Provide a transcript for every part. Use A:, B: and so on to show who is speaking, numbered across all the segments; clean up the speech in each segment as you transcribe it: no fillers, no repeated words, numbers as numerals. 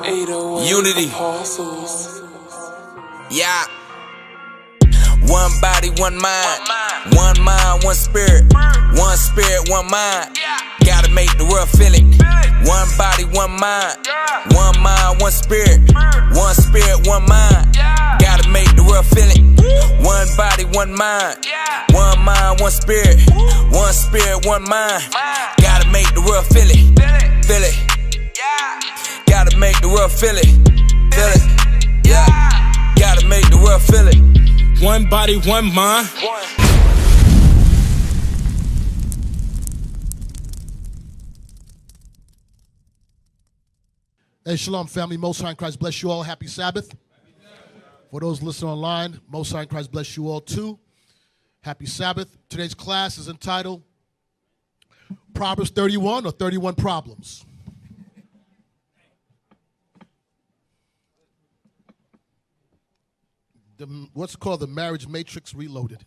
A: Unity. Yeah. One body, one mind. One mind, one spirit. One spirit, one mind. Gotta make the world feel it. One body, one mind. One mind, one spirit. One spirit, one mind. Gotta make the world feel it. One body, one mind. One mind, one spirit. One spirit, one mind. Gotta make the world feel it. Feel it. Gotta make the world feel it. Feel it. Yeah. Gotta make the world feel it.
B: One body, one mind.
C: Hey, shalom, family. Most High in Christ bless you all. Happy Sabbath. For those listening online, Most High in Christ bless you all too. Happy Sabbath. Today's class is entitled Proverbs 31 or 31 Problems. What's called the marriage matrix reloaded.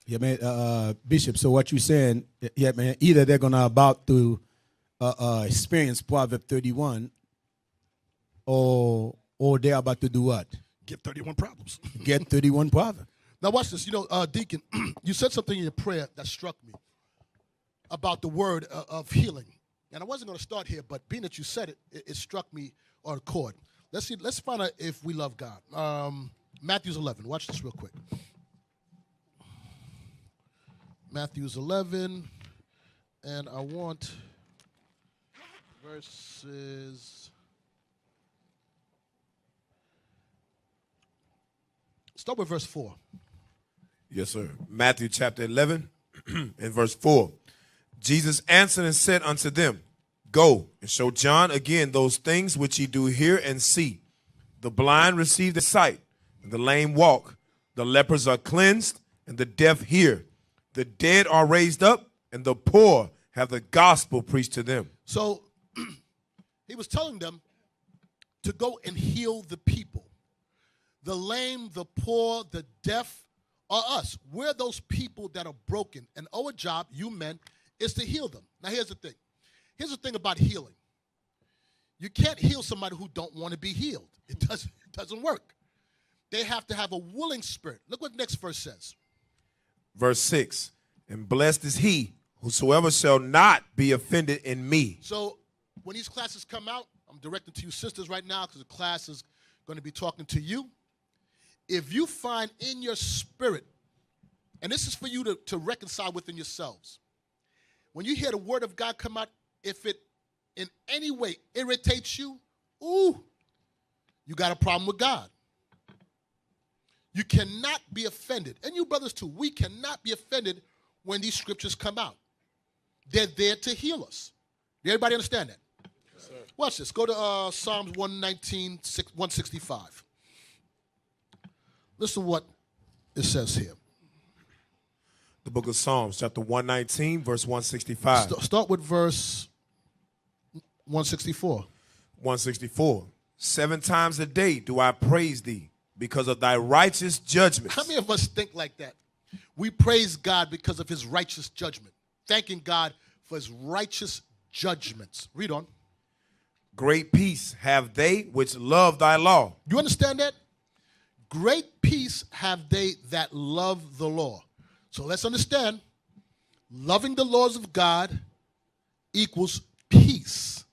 D: Yeah, man, Bishop, so what you saying, yeah, man, either they're going to about to experience Proverbs 31 or they're about to do what?
C: Get 31 problems.
D: Get 31 Proverbs.
C: Now watch this. You know, Deacon, you said something in your prayer that struck me about the word of healing. And I wasn't going to start here, but being that you said it, it struck me on a chord. Let's see. Let's find out if we love God. Matthew 11. Watch this real quick. Matthew 11, and I want verses. Start with verse 4.
E: Yes, sir. Matthew chapter 11 and verse 4. Jesus answered and said unto them, Go and show John again those things which ye do hear and see. The blind receive the sight, and the lame walk. The lepers are cleansed, and the deaf hear. The dead are raised up, and the poor have the gospel preached to them.
C: So he was telling them to go and heal the people. The lame, the poor, the deaf are us. We're those people that are broken. And our job, you men, is to heal them. Now here's the thing. Here's the thing about healing. You can't heal somebody who don't want to be healed. It doesn't work. They have to have a willing spirit. Look what the next verse says.
E: Verse 6, and blessed is he whosoever shall not be offended in me.
C: So when these classes come out, I'm directing to you sisters right now because the class is going to be talking to you. If you find in your spirit, and this is for you to reconcile within yourselves, when you hear the word of God come out, if it in any way irritates you, you got a problem with God. You cannot be offended. And you brothers too, we cannot be offended when these scriptures come out. They're there to heal us. Everybody understand that? Yes, sir. Watch this. Go to Psalms 119, 165. Listen to what it says here.
E: The book of Psalms, chapter 119, verse 165.
C: Start with verse 164.
E: 164. 7 times a day do I praise thee because of thy righteous judgments.
C: How many of us think like that? We praise God because of his righteous judgment. Thanking God for his righteous judgments. Read on.
E: Great peace have they which love thy law.
C: You understand that? Great peace have they that love the law. So let's understand, loving the laws of God equals peace.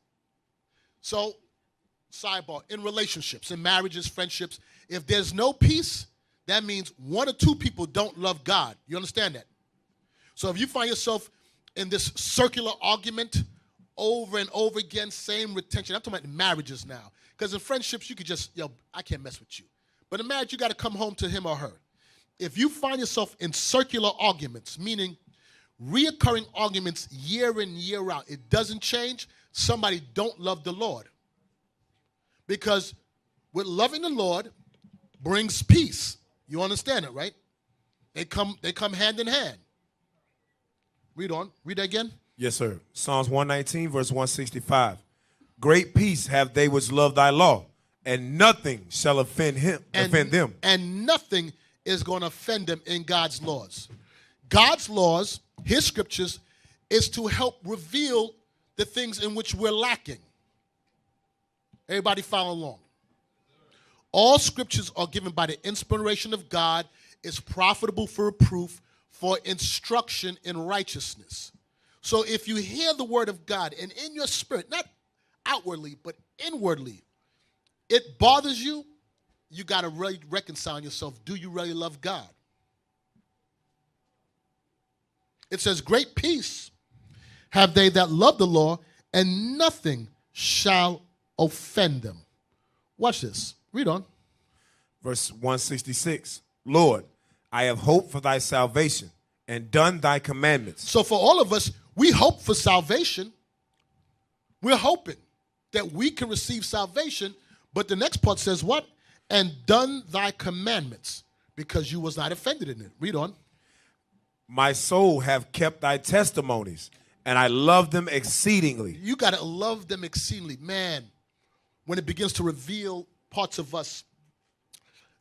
C: So, sidebar, in relationships, in marriages, friendships, if there's no peace, that means one or two people don't love God. You understand that? So if you find yourself in this circular argument over and over again, same retention. I'm talking about marriages now. Because in friendships, you could just, I can't mess with you. But in marriage, you got to come home to him or her. If you find yourself in circular arguments, meaning reoccurring arguments year in, year out, it doesn't change, somebody don't love the Lord. Because with loving the Lord brings peace. You understand it, right? They come hand in hand. Read on. Read that again.
E: Yes, sir. Psalms 119, verse 165. Great peace have they which love thy law, and nothing shall offend them.
C: And nothing is going to offend them in God's laws. God's laws, his scriptures, is to help reveal the things in which we're lacking. Everybody follow along. All scriptures are given by the inspiration of God, is profitable for reproof, for instruction in righteousness. So if you hear the word of God and in your spirit, not outwardly, but inwardly, it bothers you, you got to really reconcile yourself. Do you really love God? It says, great peace have they that love the law, and nothing shall offend them. Watch this. Read on.
E: Verse 166. Lord, I have hoped for thy salvation and done thy commandments.
C: So for all of us, we hope for salvation. We're hoping that we can receive salvation. But the next part says what? And done thy commandments, because you was not offended in it. Read on.
E: My soul have kept thy testimonies, and I love them exceedingly.
C: You got to love them exceedingly. Man, when it begins to reveal parts of us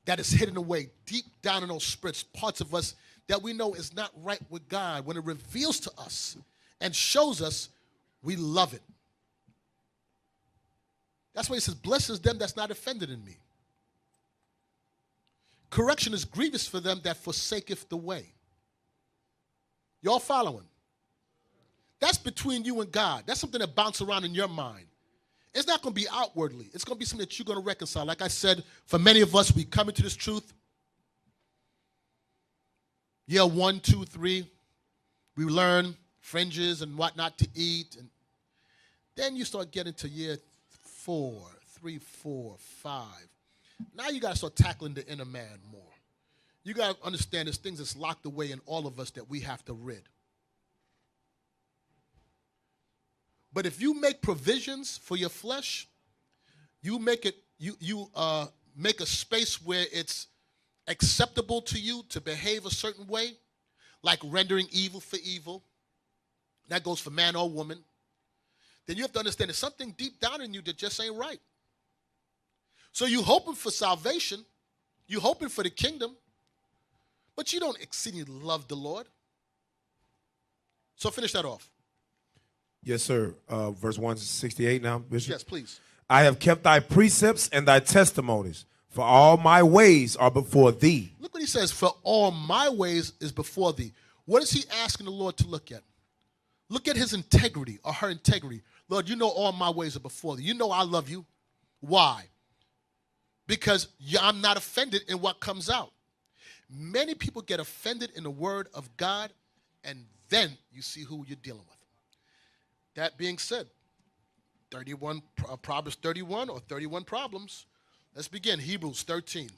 C: that is hidden away deep down in those spirits, parts of us that we know is not right with God, when it reveals to us and shows us, we love it. That's why he says, blessed is them that's not offended in me. Correction is grievous for them that forsaketh the way. Y'all following? That's between you and God. That's something that bounces around in your mind. It's not going to be outwardly. It's going to be something that you're going to reconcile. Like I said, for many of us, we come into this truth. Year 1, 2, 3, we learn fringes and what not to eat. And then you start getting to year 4, 3, 4, 5. Now you got to start tackling the inner man more. You got to understand there's things that's locked away in all of us that we have to rid. But if you make provisions for your flesh, you make it make a space where it's acceptable to you to behave a certain way, like rendering evil for evil. That goes for man or woman. Then you have to understand there's something deep down in you that just ain't right. So you're hoping for salvation, you're hoping for the kingdom, but you don't exceedingly love the Lord. So finish that off.
E: Yes, sir. Verse 168 now, Bishop.
C: Yes, please.
E: I have kept thy precepts and thy testimonies, for all my ways are before thee.
C: Look what he says, for all my ways is before thee. What is he asking the Lord to look at? Look at his integrity or her integrity. Lord, you know all my ways are before thee. You know I love you. Why? Because I'm not offended in what comes out. Many people get offended in the word of God, and then you see who you're dealing with. That being said, 31 Proverbs 31 or 31 problems. Let's begin. Hebrews 13.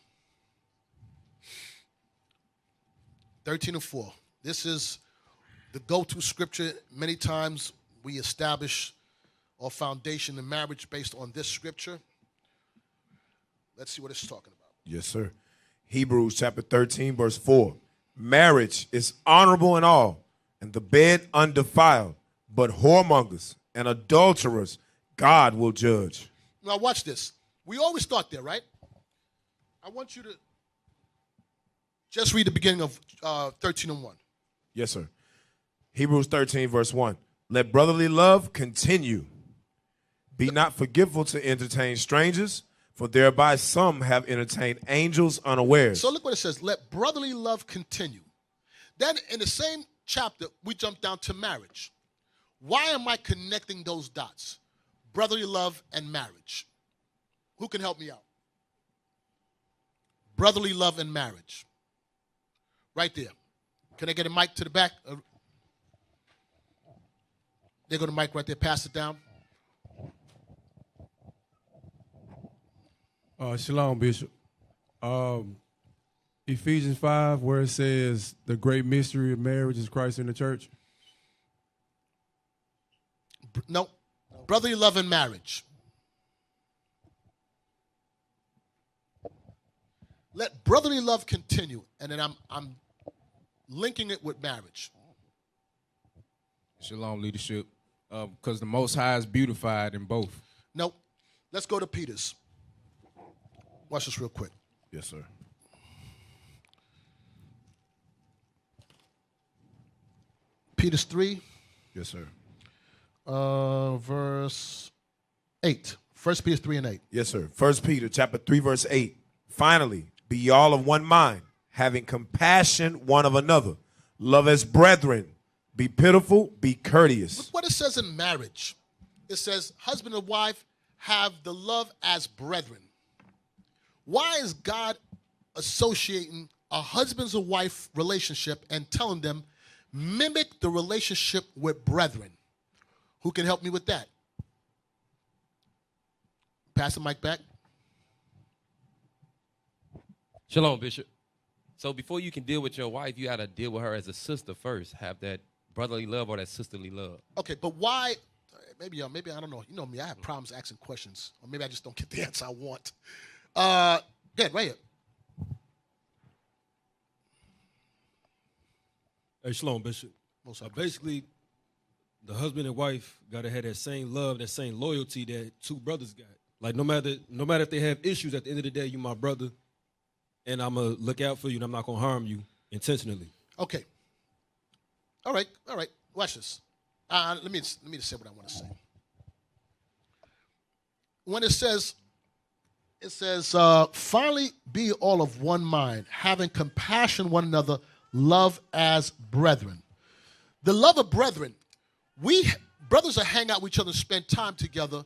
C: 13 and 4. This is the go-to scripture. Many times we establish our foundation in marriage based on this scripture. Let's see what it's talking about.
E: Yes, sir. Hebrews chapter 13, verse 4. Marriage is honorable in all, and the bed undefiled, but whoremongers and adulterers God will judge.
C: Now watch this. We always start there, right? I want you to just read the beginning of 13 and 1.
E: Yes, sir. Hebrews 13, verse 1. Let brotherly love continue. Be not forgetful to entertain strangers, for thereby some have entertained angels unawares.
C: So look what it says. Let brotherly love continue. Then in the same chapter, we jump down to marriage. Why am I connecting those dots? Brotherly love and marriage. Who can help me out? Brotherly love and marriage. Right there. Can I get a mic to the back? There go the mic right there. Pass it down.
B: Shalom, Bishop. Ephesians 5, where it says the great mystery of marriage is Christ in the church.
C: No. Brotherly love and marriage. Let brotherly love continue. And then I'm linking it with marriage.
F: Shalom, leadership. Because the Most High is beautified in both.
C: No. Let's go to Peter's. Watch this real quick.
E: Yes, sir.
C: Peter's 3.
E: Yes, sir.
C: Verse 8. 1 Peter 3 and 8.
E: Yes, sir. 1 Peter chapter 3, verse 8. Finally, be ye all of one mind, having compassion one of another. Love as brethren. Be pitiful, be courteous.
C: Look what it says in marriage. It says, husband and wife have the love as brethren. Why is God associating a husband's and wife relationship and telling them, mimic the relationship with brethren? Who can help me with that? Pass the mic back.
G: Shalom, Bishop. So before you can deal with your wife, you got to deal with her as a sister first. Have that brotherly love or that sisterly love.
C: Okay, but why? Maybe I don't know. You know me, I have problems asking questions, or maybe I just don't get the answer I want. Good, right here.
H: Hey, shalom, Bishop. Basically, the husband and wife got to have that same love, that same loyalty that two brothers got. Like, no matter if they have issues, at the end of the day, you my brother, and I'm going to look out for you, and I'm not going to harm you intentionally.
C: Okay. All right. Watch this. Let me just say what I want to say. When it says, finally be all of one mind, having compassion one another, love as brethren. The love of brethren, brothers will hang out with each other and spend time together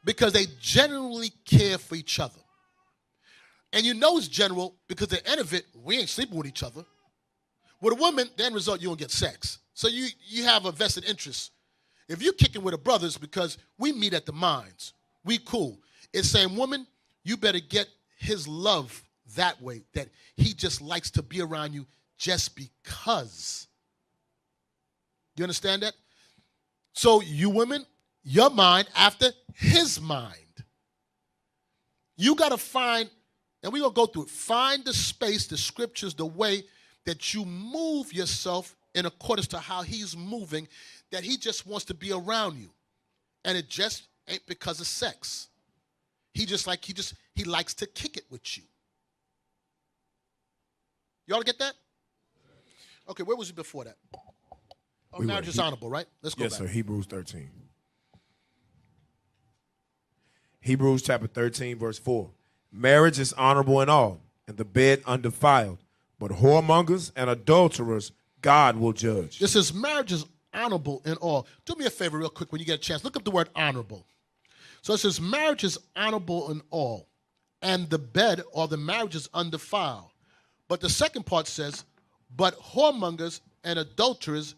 C: because they genuinely care for each other. And you know it's general because at the end of it, we ain't sleeping with each other. With a woman, the end result, you don't get sex. So you have a vested interest. If you're kicking with a brother, it's because we meet at the mines. We cool. It's saying, woman, you better get his love that way, that he just likes to be around you just because. You understand that? So you women, your mind after his mind. You got to find, and we're going to go through it, find the space, the scriptures, the way that you move yourself in accordance to how he's moving, that he just wants to be around you. And it just ain't because of sex. He likes to kick it with you. Y'all get that? Okay, where was it before that? Oh, marriage is honorable, right? Let's go back.
E: Yes, sir. Hebrews 13. Hebrews chapter 13, verse 4. Marriage is honorable in all, and the bed undefiled. But whoremongers and adulterers, God will judge.
C: This says marriage is honorable in all. Do me a favor real quick when you get a chance. Look up the word honorable. So it says marriage is honorable in all, and the bed or the marriage is undefiled. But the second part says, but whoremongers and adulterers,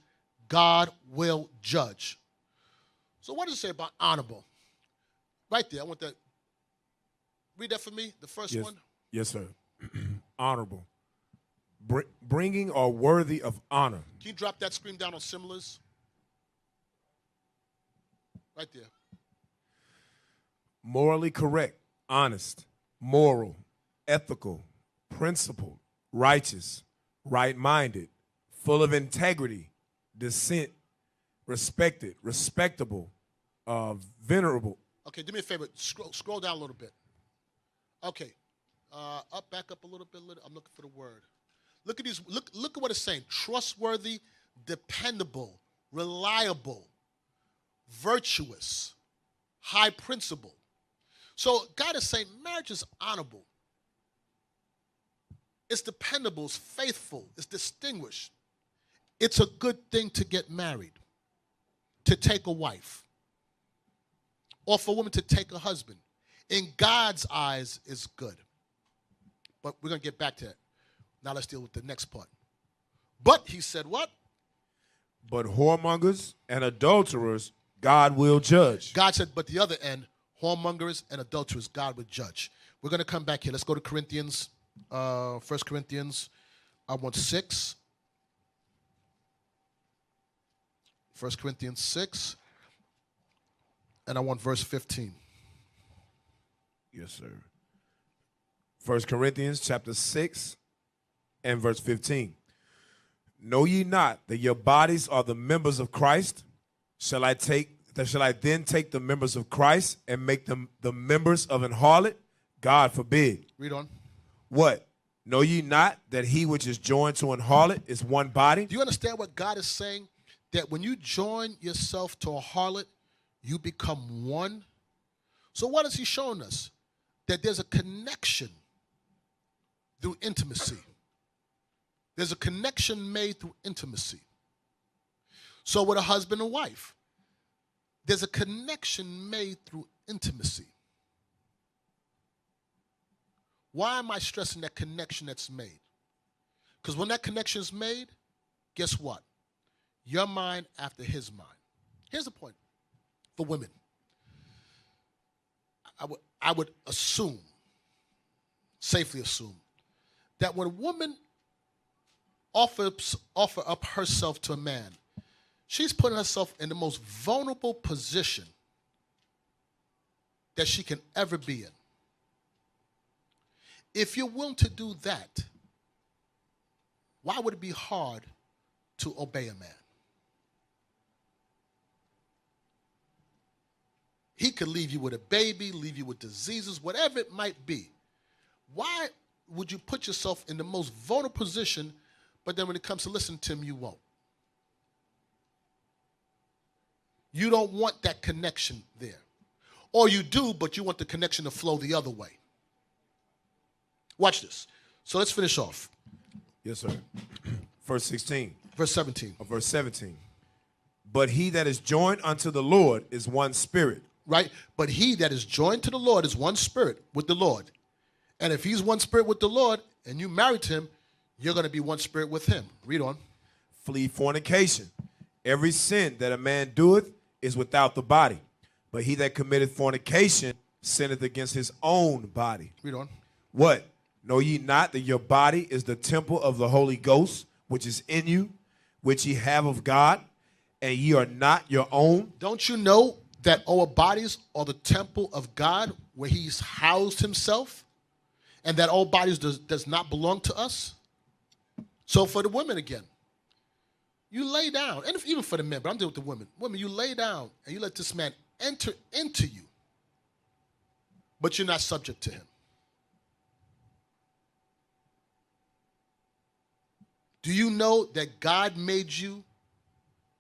C: God will judge. So what does it say about honorable? Right there, I want that. Read that for me, the first one.
E: Yes, sir. Honorable. Bringing or worthy of honor.
C: Can you drop that screen down on similars? Right there.
E: Morally correct, honest, moral, ethical, principled, righteous, right-minded, full of integrity, decent, respected, respectable, venerable.
C: Okay, do me a favor. Scroll down a little bit. Okay. Back up a little bit. I'm looking for the word. Look at these. Look at what it's saying. Trustworthy, dependable, reliable, virtuous, high principle. So God is saying marriage is honorable. It's dependable. It's faithful. It's distinguished. It's a good thing to get married, to take a wife, or for a woman to take a husband. In God's eyes, it's good. But we're going to get back to that. Now let's deal with the next part. But he said what?
E: But whoremongers and adulterers, God will judge.
C: God said, but the other end, whoremongers and adulterers, God will judge. We're going to come back here. Let's go to Corinthians, 1 Corinthians, I want 6. 1 Corinthians 6, and I want verse 15.
E: Yes, sir. 1 Corinthians chapter 6 and verse 15. Know ye not that your bodies are the members of Christ? Shall I then take the members of Christ and make them the members of an harlot? God forbid.
C: Read on.
E: What? Know ye not that he which is joined to an harlot is one body?
C: Do you understand what God is saying? That when you join yourself to a harlot, you become one. So what is he showing us? That there's a connection through intimacy. There's a connection made through intimacy. So with a husband and wife, there's a connection made through intimacy. Why am I stressing that connection that's made? Because when that connection is made, guess what? Your mind after his mind. Here's the point for women. I would assume, safely assume, that when a woman offer up herself to a man, she's putting herself in the most vulnerable position that she can ever be in. If you're willing to do that, why would it be hard to obey a man? He could leave you with a baby, leave you with diseases, whatever it might be. Why would you put yourself in the most vulnerable position, but then when it comes to listen to him, you won't? You don't want that connection there. Or you do, but you want the connection to flow the other way. Watch this. So let's finish off.
E: Yes, sir. Verse 16.
C: Verse 17.
E: Or verse 17. But he that is joined unto the Lord is one spirit.
C: Right? But he that is joined to the Lord is one spirit with the Lord. And if he's one spirit with the Lord and you married to him, you're going to be one spirit with him. Read on.
E: Flee fornication. Every sin that a man doeth is without the body. But he that committeth fornication sinneth against his own body.
C: Read on.
E: What? Know ye not that your body is the temple of the Holy Ghost, which is in you, which ye have of God, and ye are not your own?
C: Don't you know that our bodies are the temple of God where he's housed himself, and that our bodies does not belong to us? So for the women again, you lay down, and even for the men, but I'm dealing with the women. Women, you lay down and you let this man enter into you, but you're not subject to him. Do you know that God made you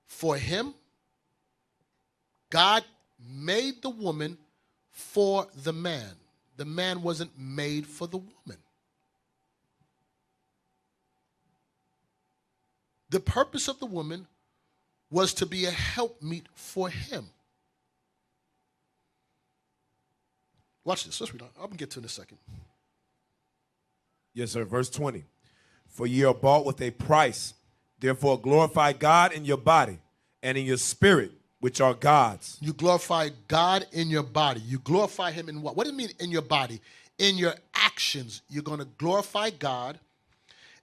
C: for him? God made the woman for the man. The man wasn't made for the woman. The purpose of the woman was to be a helpmeet for him. Watch this. Let's read on. I'm going to get to it in a second.
E: Yes, sir. Verse 20. For ye are bought with a price. Therefore glorify God in your body and in your spirit, which are God's.
C: You glorify God in your body. You glorify him in what? What do you mean in your body? In your actions, you're going to glorify God,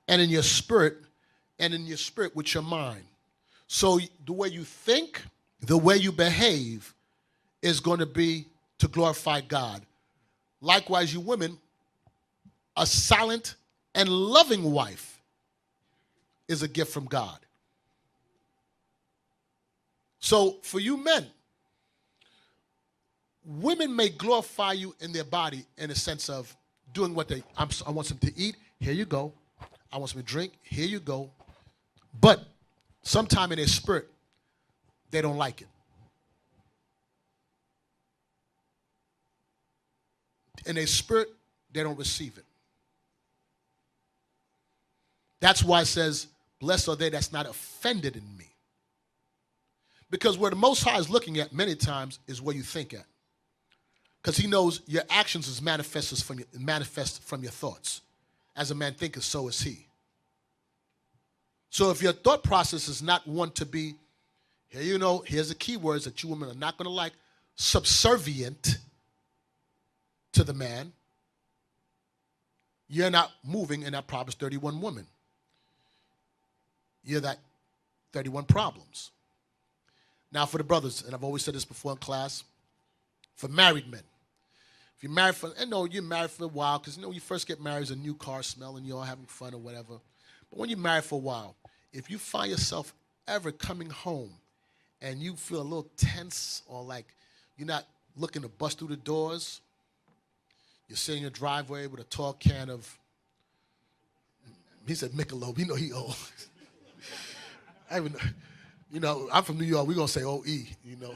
C: and in your spirit, with your mind. So the way you think, the way you behave is going to be to glorify God. Likewise, you women, a silent and loving wife is a gift from God. So for you men, women may glorify you in their body in the sense of doing what I want them to eat, here you go. I want them to drink, here you go. But sometime in their spirit, they don't like it. In their spirit, they don't receive it. That's why it says, blessed are they that's not offended in me. Because where the Most High is looking at many times is where you think at. Because he knows your actions is manifest from your thoughts. As a man thinketh, so is he. So if your thought process is not one to be, here you know, here's the key words that you women are not going to like, subservient to the man, you're not moving in that Proverbs 31 woman. You're that 31 problems. Now for the brothers, and I've always said this before in class, for married men. If you're married for, and no, you're married for a while, because you know, when you first get married, it's a new car smell and you're all having fun or whatever. But when you're married for a while, if you find yourself ever coming home and you feel a little tense or like you're not looking to bust through the doors, you're sitting in your driveway with a tall can of, he said Michelob, you know he old. I'm from New York, we're going to say OE, you know.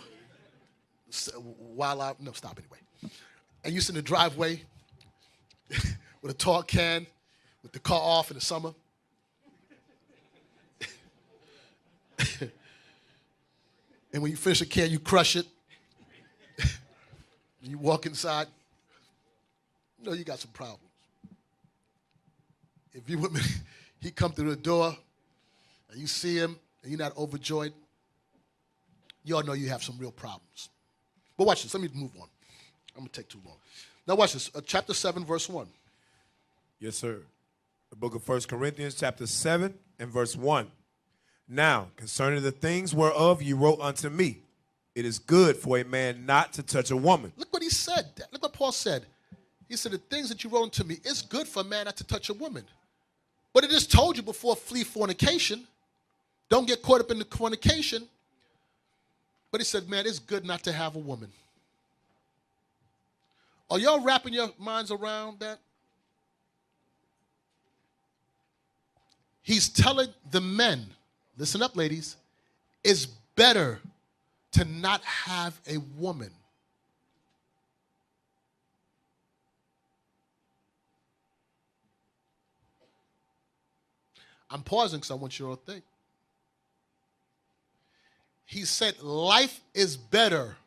C: While I, no, stop anyway. and you sit in the driveway with a tall can, with the car off in the summer. And when you finish a can, you crush it. You walk inside. You know you got some problems. If you with me, he come through the door, and you see him, and you're not overjoyed, you all know you have some real problems. But watch this. Let me move on. I'm going to take too long. Now watch this. Chapter 7, verse 1.
E: Yes, sir. The book of 1 Corinthians, chapter 7 and verse 1. Now, concerning the things whereof you wrote unto me, it is good for a man not to touch a woman.
C: Look what he said. Look what Paul said. He said, the things that you wrote unto me, it's good for a man not to touch a woman. But it is told you before, flee fornication. Don't get caught up in the fornication. But he said, man, it's good not to have a woman. Are y'all wrapping your minds around that? He's telling the men, listen up, ladies, it's better to not have a woman. I'm pausing because I want you all to think. He said life is better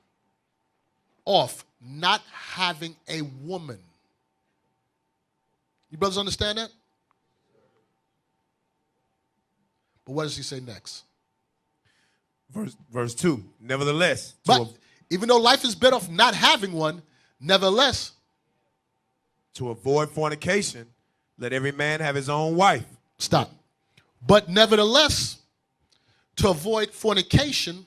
C: off not having a woman. You brothers understand that? But what does he say next?
E: Verse 2. Nevertheless.
C: But even though life is better off not having one, nevertheless.
E: To avoid fornication, let every man have his own wife.
C: Stop. But nevertheless, to avoid fornication.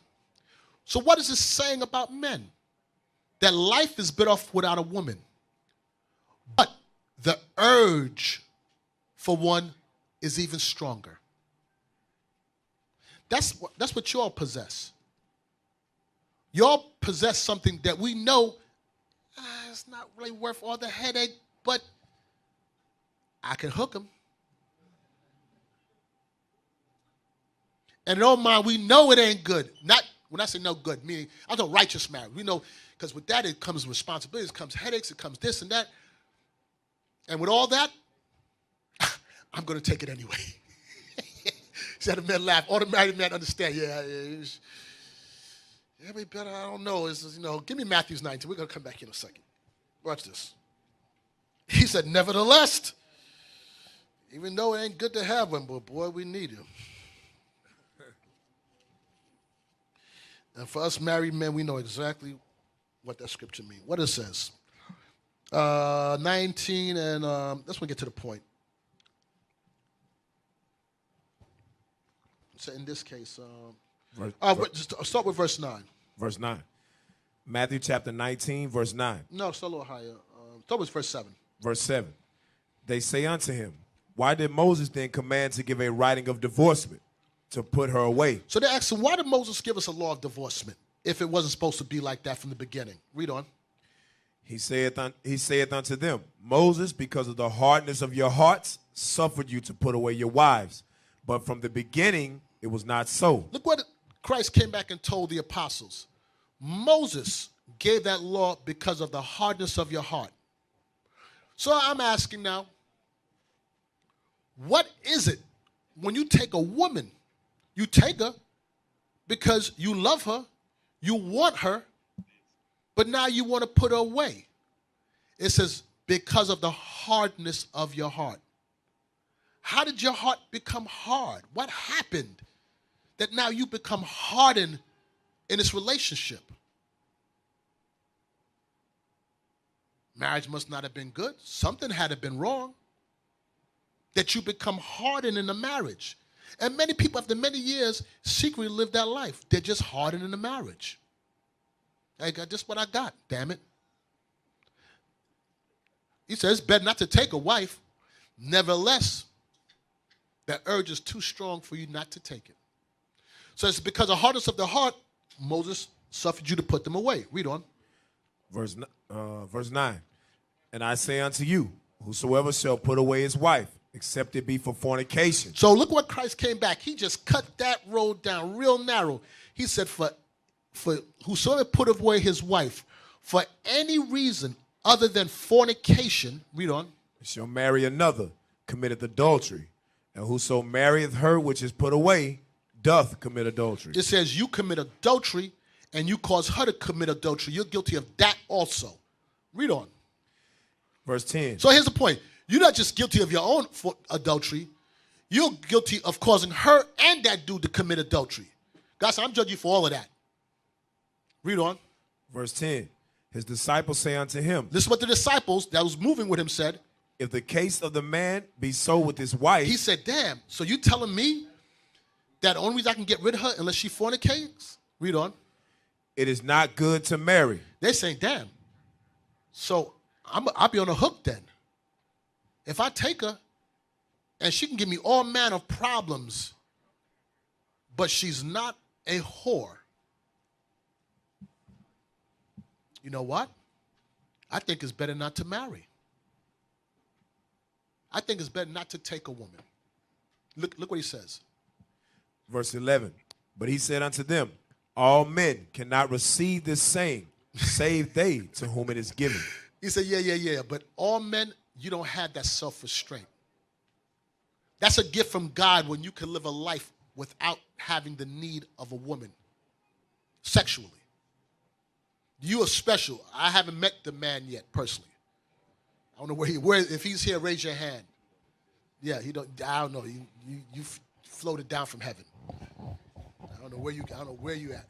C: So what is this saying about men? That life is better off without a woman. But the urge for one is even stronger. That's what y'all possess. Y'all possess something that we know it's not really worth all the headache, but I can hook them. And in our mind, we know it ain't good. Not when I say no good, meaning I don't righteous marriage. We know because with that it comes responsibilities, it comes headaches, it comes this and that. And with all that, I'm going to take it anyway. See how the men laugh. All the married men understand. Yeah, we better. I don't know. It's, give me Matthew 19. We're going to come back in a second. Watch this. He said, nevertheless, even though it ain't good to have one, but boy, we need him. And for us married men, we know exactly what that scripture means. What it says. 19 and let's get to the point. So in this case, start with verse 9.
E: Verse 9. Matthew chapter 19, verse 9.
C: No, start a little higher. Start with verse 7.
E: Verse 7. They say unto him, why did Moses then command to give a writing of divorcement, to put her away?
C: So they asked him, why did Moses give us a law of divorcement if it wasn't supposed to be like that from the beginning? Read on.
E: He saith unto them, Moses, because of the hardness of your hearts, suffered you to put away your wives. But from the beginning, it was not so.
C: Look what Christ came back and told the apostles. Moses gave that law because of the hardness of your heart. So I'm asking now, what is it when you take a woman? You take her because you love her, you want her, but now you want to put her away. It says, because of the hardness of your heart. How did your heart become hard? What happened that now you become hardened in this relationship? Marriage must not have been good. Something had to have been wrong that you become hardened in the marriage. And many people, after many years, secretly live that life. They're just hardened in the marriage. I got just what I got, damn it. He says, it's better not to take a wife. Nevertheless, that urge is too strong for you not to take it. So it's because of hardness of the heart, Moses suffered you to put them away. Read on.
E: Verse 9. And I say unto you, whosoever shall put away his wife, except it be for fornication.
C: So look what Christ came back. He just cut that road down real narrow. He said, for whosoever put away his wife for any reason other than fornication, read on,
E: shall marry another, committeth adultery. And whoso marrieth her which is put away, doth commit adultery.
C: it says you commit adultery and you cause her to commit adultery. You're guilty of that also. Read on.
E: Verse 10.
C: So here's the point. You're not just guilty of your own adultery. You're guilty of causing her and that dude to commit adultery. God said, I'm judging you for all of that. Read on.
E: Verse 10. His disciples say unto him,
C: This is what the disciples that was moving with him said.
E: if the case of the man be so with his wife,
C: He said, damn, so you telling me that the only reason I can get rid of her unless she fornicates? Read on.
E: it is not good to marry.
C: They're saying, damn, so I'll be on the hook then. If I take her and she can give me all manner of problems, but she's not a whore, you know what? I think it's better not to marry. I think it's better not to take a woman. Look what he says.
E: Verse 11. But he said unto them, all men cannot receive this saying, save they to whom it is given.
C: He said, yeah. But all men, you don't have that self-restraint. That's a gift from God when you can live a life without having the need of a woman sexually. You are special. I haven't met the man yet, personally. I don't know where if he's here, raise your hand. Yeah, I don't know. You floated down from heaven. I don't know where you at.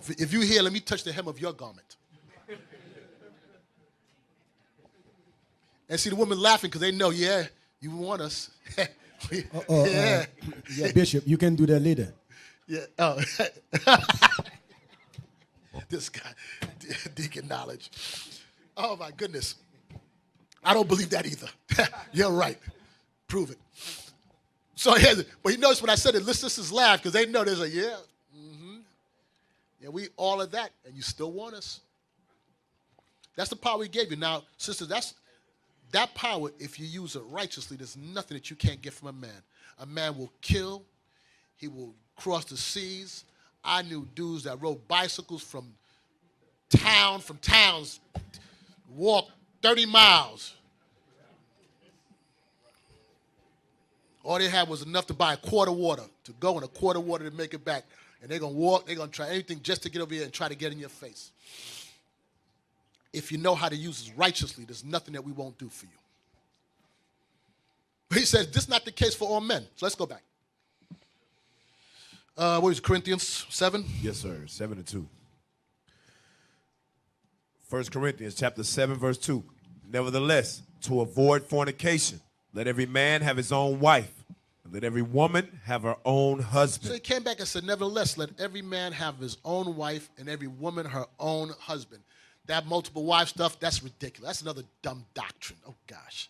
C: If you're here, let me touch the hem of your garment. And see the women laughing because they know, yeah, you want us.
D: Yeah, Bishop, you can do that later.
C: Yeah. Oh. This guy, deacon knowledge. Oh my goodness. I don't believe that either. You're right. Prove it. So but you notice when I said it, listeners laugh because they know there's a yeah. Mm-hmm. Yeah, we all of that, and you still want us. That's the power he gave you. Now, sisters, that power, if you use it righteously, there's nothing that you can't get from a man. A man will kill. He will cross the seas. I knew dudes that rode bicycles from towns, walk 30 miles. All they had was enough to buy a quart of water, to go and a quart of water to make it back. And they're going to walk, they're going to try anything just to get over here and try to get in your face. If you know how to use it righteously, there's nothing that we won't do for you. But he says, this is not the case for all men. So let's go back. What is it, Corinthians 7?
E: Yes, sir. 7-2. 1 Corinthians chapter 7, verse 2. Nevertheless, to avoid fornication, let every man have his own wife, and let every woman have her own husband.
C: So he came back and said, nevertheless, let every man have his own wife and every woman her own husband. That multiple wife stuff, that's ridiculous. That's another dumb doctrine. Oh, gosh.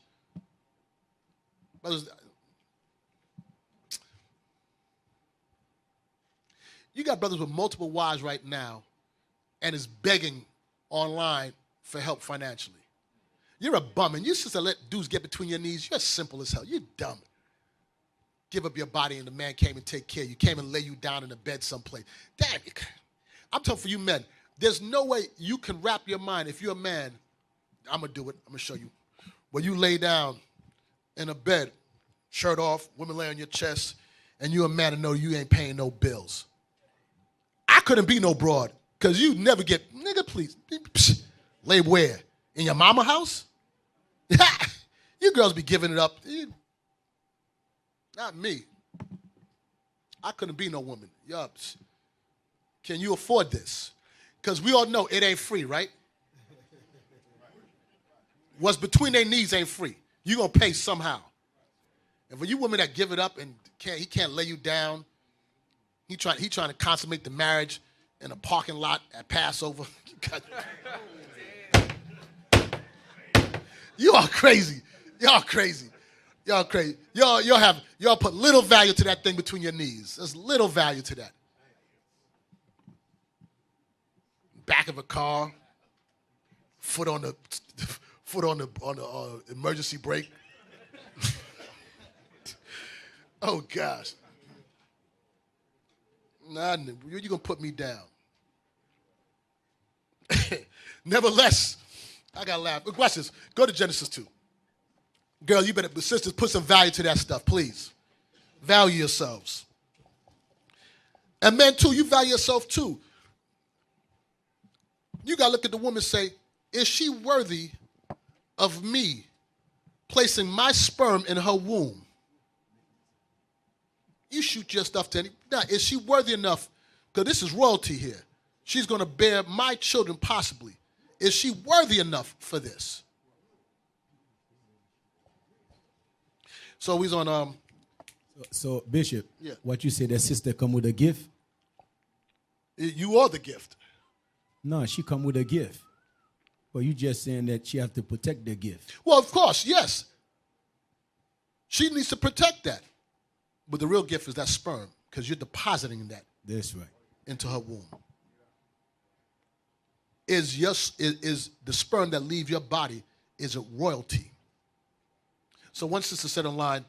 C: You got brothers with multiple wives right now and is begging online for help financially. You're a bum, and you supposed to let dudes get between your knees. You're simple as hell. You're dumb. Give up your body, and the man came and take care of you. Came and lay you down in a bed someplace. Damn, I'm talking for you men. There's no way you can wrap your mind. If you're a man, I'm going to do it. I'm going to show you. When you lay down in a bed, shirt off, women lay on your chest, and you're a man and know you ain't paying no bills. I couldn't be no broad because you never get, nigga, please. Psh, lay where? In your mama house? You girls be giving it up. Not me. I couldn't be no woman. Yups. Can you afford this? Because we all know it ain't free, right? What's between their knees ain't free. You're going to pay somehow. And for you women that give it up and he can't lay you down, he trying to consummate the marriage in a parking lot at Passover. You are crazy. Y'all crazy. Y'all crazy. Y'all put little value to that thing between your knees. There's little value to that. Back of a car, foot on the emergency brake. Oh gosh. Nah, you're gonna put me down. Nevertheless, I got to laugh. But watch this. Go to Genesis 2. Girl, you better, sisters, put some value to that stuff, please. Value yourselves. And men, too, you value yourself, too. You got to look at the woman and say, is she worthy of me placing my sperm in her womb? You shoot your stuff to any. Now, is she worthy enough? Because this is royalty here. She's going to bear my children, possibly. Is she worthy enough for this? So he's on.
D: So Bishop,
C: Yeah.
D: what you say, that sister come with a gift?
C: You are the gift.
D: No, she come with a gift. Well, you just saying that she have to protect the gift.
C: Well, of course, yes. She needs to protect that. But the real gift is that sperm, because you're depositing that
D: That's right.
C: into her womb. Is the sperm that leave your body, is it royalty? So one sister said online,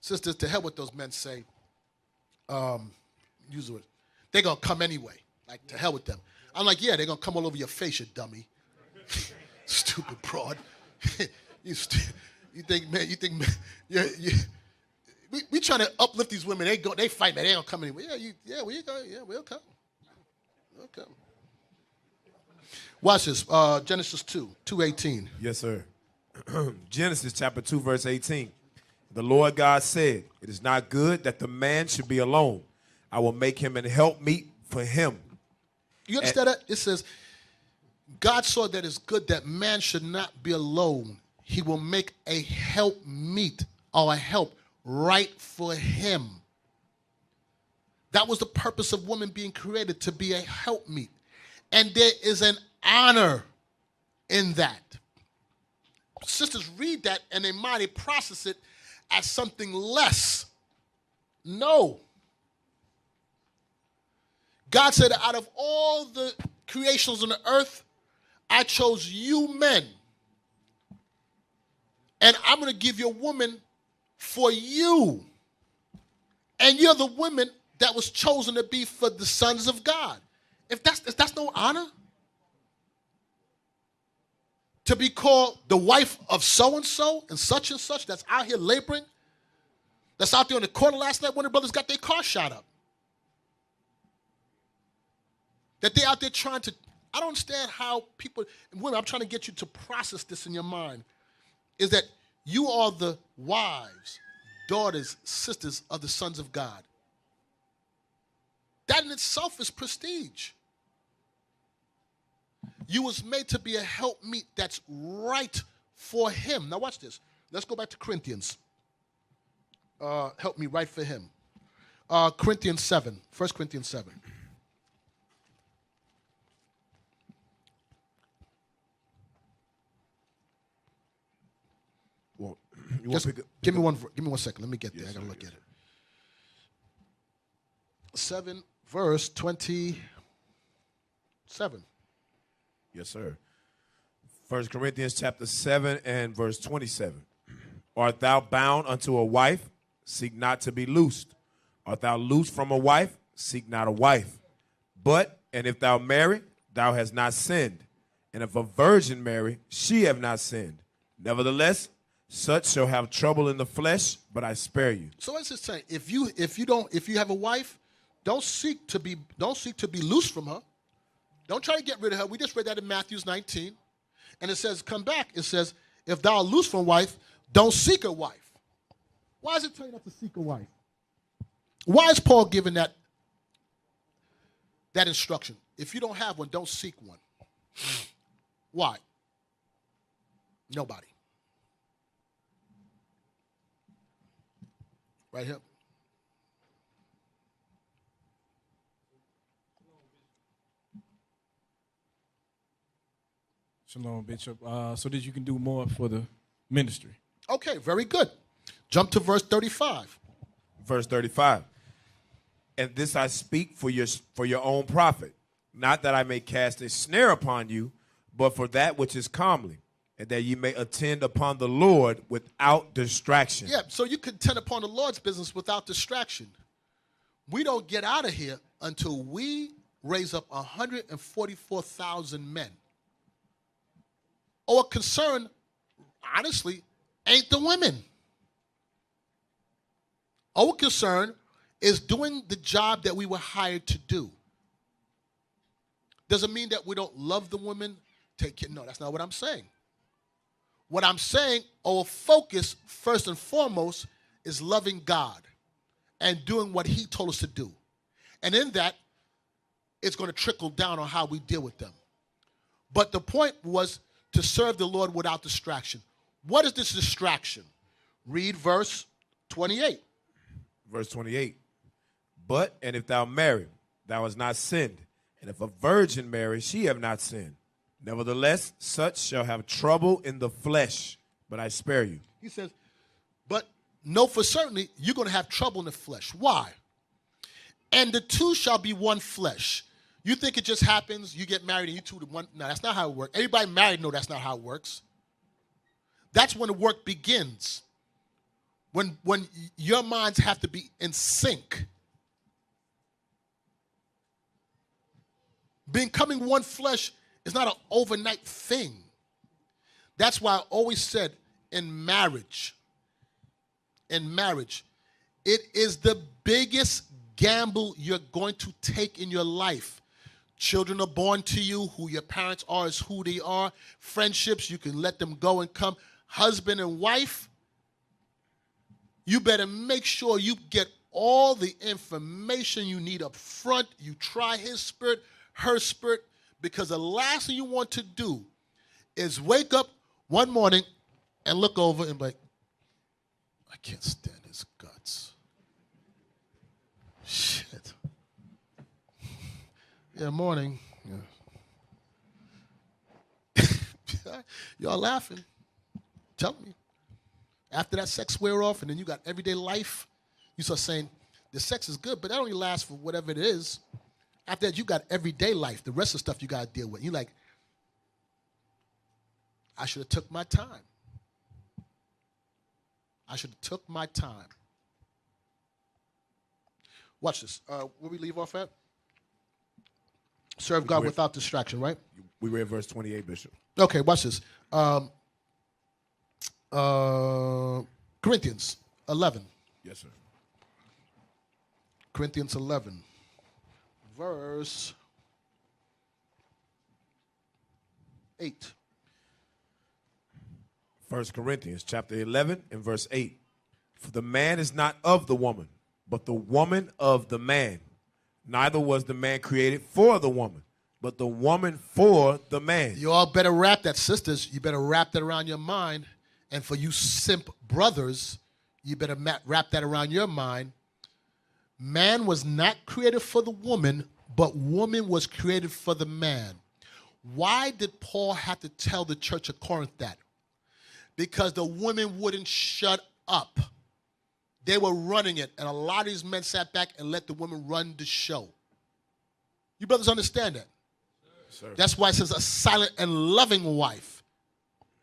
C: sisters, to hell with those men say, use the word, they're going to come anyway. Like, to hell with them. I'm like, yeah, they're going to come all over your face, you dummy. Stupid broad. you think, man, we trying to uplift these women. They fight, man. They don't come anywhere. Where you go? Yeah, we'll come. We'll come. Watch this. Genesis 2:18.
E: Yes, sir. Genesis chapter 2, verse 18. The Lord God said, it is not good that the man should be alone. I will make him an helpmeet for him.
C: You understand that? It says, God saw that it's good that man should not be alone. He will make a helpmeet or a help right for him. That was the purpose of woman being created, to be a helpmeet. And there is an honor in that. Sisters read that and they might process it as something less. No. God said, out of all the creations on the earth, I chose you men. And I'm going to give you a woman for you. And you're the women that was chosen to be for the sons of God. If that's no honor, to be called the wife of so-and-so and such that's out here laboring, that's out there on the corner last night when the brothers got their car shot up. That they out there trying to, I don't understand how people, women, I'm trying to get you to process this in your mind, is that you are the wives, daughters, sisters of the sons of God. That in itself is prestige. You was made to be a helpmeet that's right for him. Now watch this. Let's go back to Corinthians. Help me right for him. Corinthians 7. 1 Corinthians 7.
E: Well,
C: give me one second. Let me get there. I gotta look at it. 7 verse 27.
E: Yes, sir. 1 Corinthians chapter 7 and verse 27. Art thou bound unto a wife? Seek not to be loosed. Art thou loosed from a wife? Seek not a wife. But, and if thou marry, thou hast not sinned. And if a virgin marry, she have not sinned. Nevertheless, such shall have trouble in the flesh, but I spare you.
C: So what's it saying? If you have a wife, don't seek to be loose from her. Don't try to get rid of her. We just read that in Matthew 19. And it says, come back. It says, if thou art loose from a wife, don't seek a wife. Why is it telling you not to seek a wife? Why is Paul giving that instruction? If you don't have one, don't seek one. Why? Nobody. Right here.
B: Shalom, Bishop. So that you can do more for the ministry.
C: Okay, very good. Jump to verse 35.
E: Verse 35. And this I speak for your own profit, not that I may cast a snare upon you, but for that which is comely, and that ye may attend upon the Lord without distraction.
C: Yeah, so you can attend upon the Lord's business without distraction. We don't get out of here until we raise up 144,000 men our concern, honestly, ain't the women. Our concern is doing the job that we were hired to do. Doesn't mean that we don't love the women. Take care. No, that's not what I'm saying. What I'm saying, our focus, first and foremost, is loving God and doing what he told us to do. And in that, it's going to trickle down on how we deal with them. But the point was to serve the Lord without distraction. What is this distraction? Read verse 28.
E: Verse 28. But, and if thou marry, thou hast not sinned. And if a virgin marry, she have not sinned. Nevertheless, such shall have trouble in the flesh, but I spare you.
C: He says, but know for certainly you're going to have trouble in the flesh. Why? And the two shall be one flesh. You think it just happens, you get married and you two to one. No, that's not how it works. Everybody married know that's not how it works. That's when the work begins. When your minds have to be in sync. Becoming one flesh is not an overnight thing. That's why I always said in marriage, it is the biggest gamble you're going to take in your life. Children are born to you. Who your parents are is who they are. Friendships, you can let them go and come. Husband and wife, you better make sure you get all the information you need up front. You try his spirit, her spirit, because the last thing you want to do is wake up one morning and look over and be like, I can't stand his guts. Shit. Yeah, morning. Yeah. Y'all laughing. Tell me. After that sex wear off and then you got everyday life, you start saying, the sex is good, but that only lasts for whatever it is. After that, you got everyday life, the rest of the stuff you got to deal with. You're like, I should have took my time. I should have took my time. Watch this. Where we leave off at? Serve God without distraction, right?
E: We read verse 28, Bishop.
C: Okay, watch this. Corinthians 11.
E: Yes, sir.
C: Corinthians 11. Verse 8.
E: 1 Corinthians chapter 11 and verse 8. For the man is not of the woman, but the woman of the man. Neither was the man created for the woman, but the woman for the man.
C: You all better wrap that, sisters. You better wrap that around your mind. And for you simp brothers, you better wrap that around your mind. Man was not created for the woman, but woman was created for the man. Why did Paul have to tell the church of Corinth that? Because the women wouldn't shut up. They were running it, and a lot of these men sat back and let the women run the show. You brothers understand that?
E: Sir.
C: That's why it says a silent and loving wife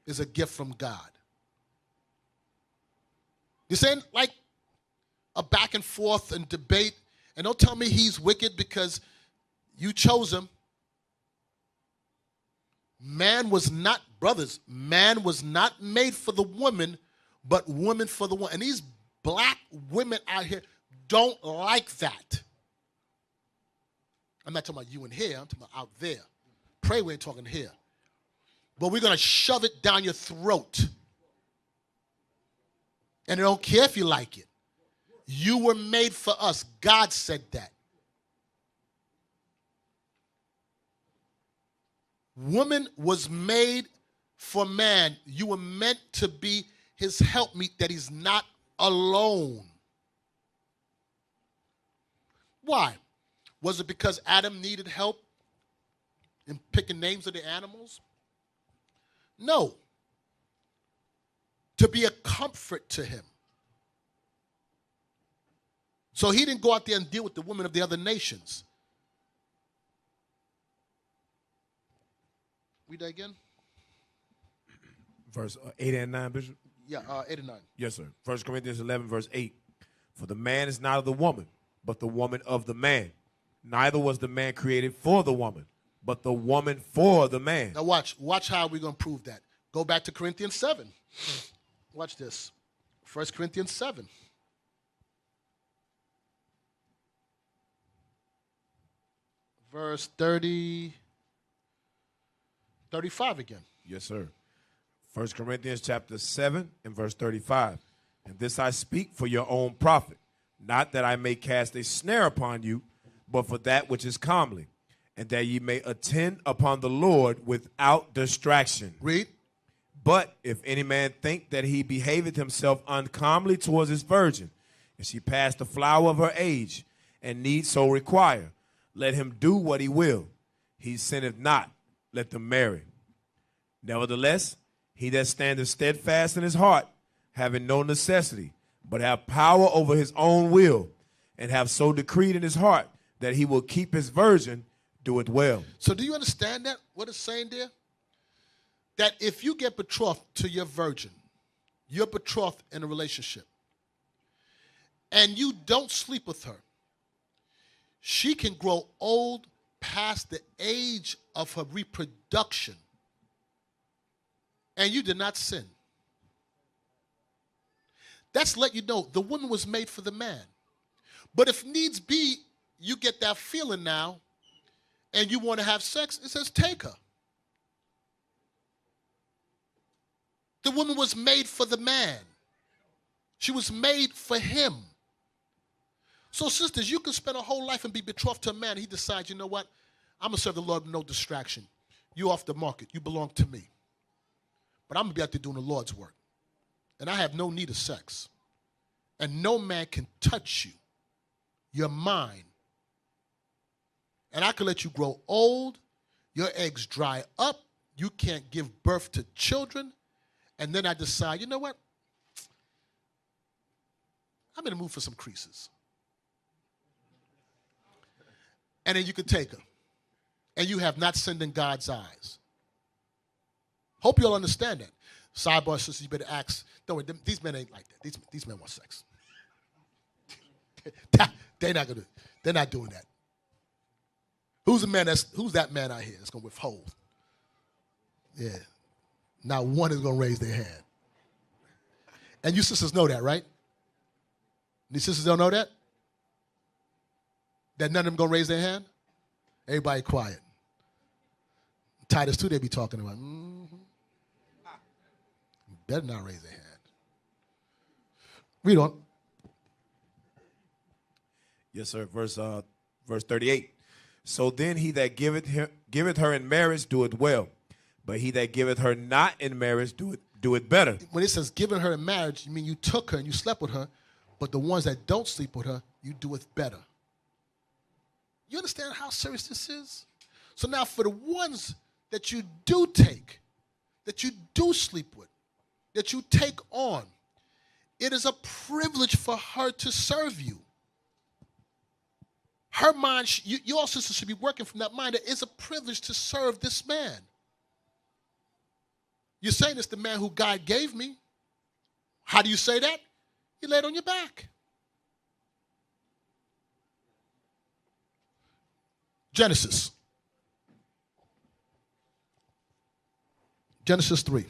C: is a gift from God. You're saying like a back and forth and debate, and don't tell me he's wicked because you chose him. Man was not, brothers, man was not made for the woman, but woman for the one. And these black women out here don't like that. I'm not talking about you in here, I'm talking about out there. Pray we ain't talking here. But we're going to shove it down your throat. And I don't care if you like it. You were made for us. God said that. Woman was made for man. You were meant to be his helpmeet, that he's not alone. Why? Was it because Adam needed help in picking names of the animals? No. To be a comfort to him. So he didn't go out there and deal with the women of the other nations. Read that again.
E: Verse 8 and 9, Bishop?
C: Yeah, 8 and 9.
E: Yes, sir. 1 Corinthians 11, verse 8. For the man is not of the woman, but the woman of the man. Neither was the man created for the woman, but the woman for the man.
C: Now watch how we're going to prove that. Go back to Corinthians 7. Watch this. 1 Corinthians 7. Verse 35 again.
E: Yes, sir. 1 Corinthians chapter 7 and verse 35. And this I speak for your own profit, not that I may cast a snare upon you, but for that which is comely, and that ye may attend upon the Lord without distraction.
C: Read.
E: But if any man think that he behaveth himself uncomely towards his virgin, and she pass the flower of her age, and need so require, let him do what he will. He sinneth not, let them marry. Nevertheless, he that standeth steadfast in his heart, having no necessity, but have power over his own will, and have so decreed in his heart that he will keep his virgin, do it well.
C: So do you understand that, what it's saying there? That if you get betrothed to your virgin, you're betrothed in a relationship, and you don't sleep with her, she can grow old past the age of her reproduction, and you did not sin. That's let you know the woman was made for the man. But if needs be, you get that feeling now, and you want to have sex, it says take her. The woman was made for the man. She was made for him. So sisters, you can spend a whole life and be betrothed to a man. He decides, you know what? I'm going to serve the Lord with no distraction. You off the market. You belong to me. But I'm going to be out there doing the Lord's work. And I have no need of sex. And no man can touch you. You're mine. And I can let you grow old. Your eggs dry up. You can't give birth to children. And then I decide, you know what? I'm in the mood for some creases. And then you can take her. And you have not sinned in God's eyes. Hope you all understand that. Sidebar, sisters, you better ask. Don't worry, these men ain't like that. These men want sex. They're not doing that. Who's that man out here that's gonna withhold? Yeah. Not one is gonna raise their hand. And you sisters know that, right? These sisters don't know that? That none of them gonna raise their hand? Everybody quiet. Titus 2, they be talking about. Better not raise their hand. Read on.
E: Yes, sir. Verse 38. So then he that giveth her in marriage doeth well, but he that giveth her not in marriage doeth better.
C: When it says giving her in marriage, you mean you took her and you slept with her, but the ones that don't sleep with her, you doeth better. You understand how serious this is? So now for the ones that you do take, that you do sleep with, that you take on, it is a privilege for her to serve you. Her mind, you all sisters should be working from that mind that it's a privilege to serve this man. You're saying it's the man who God gave me. How do you say that? You lay it on your back. Genesis 3.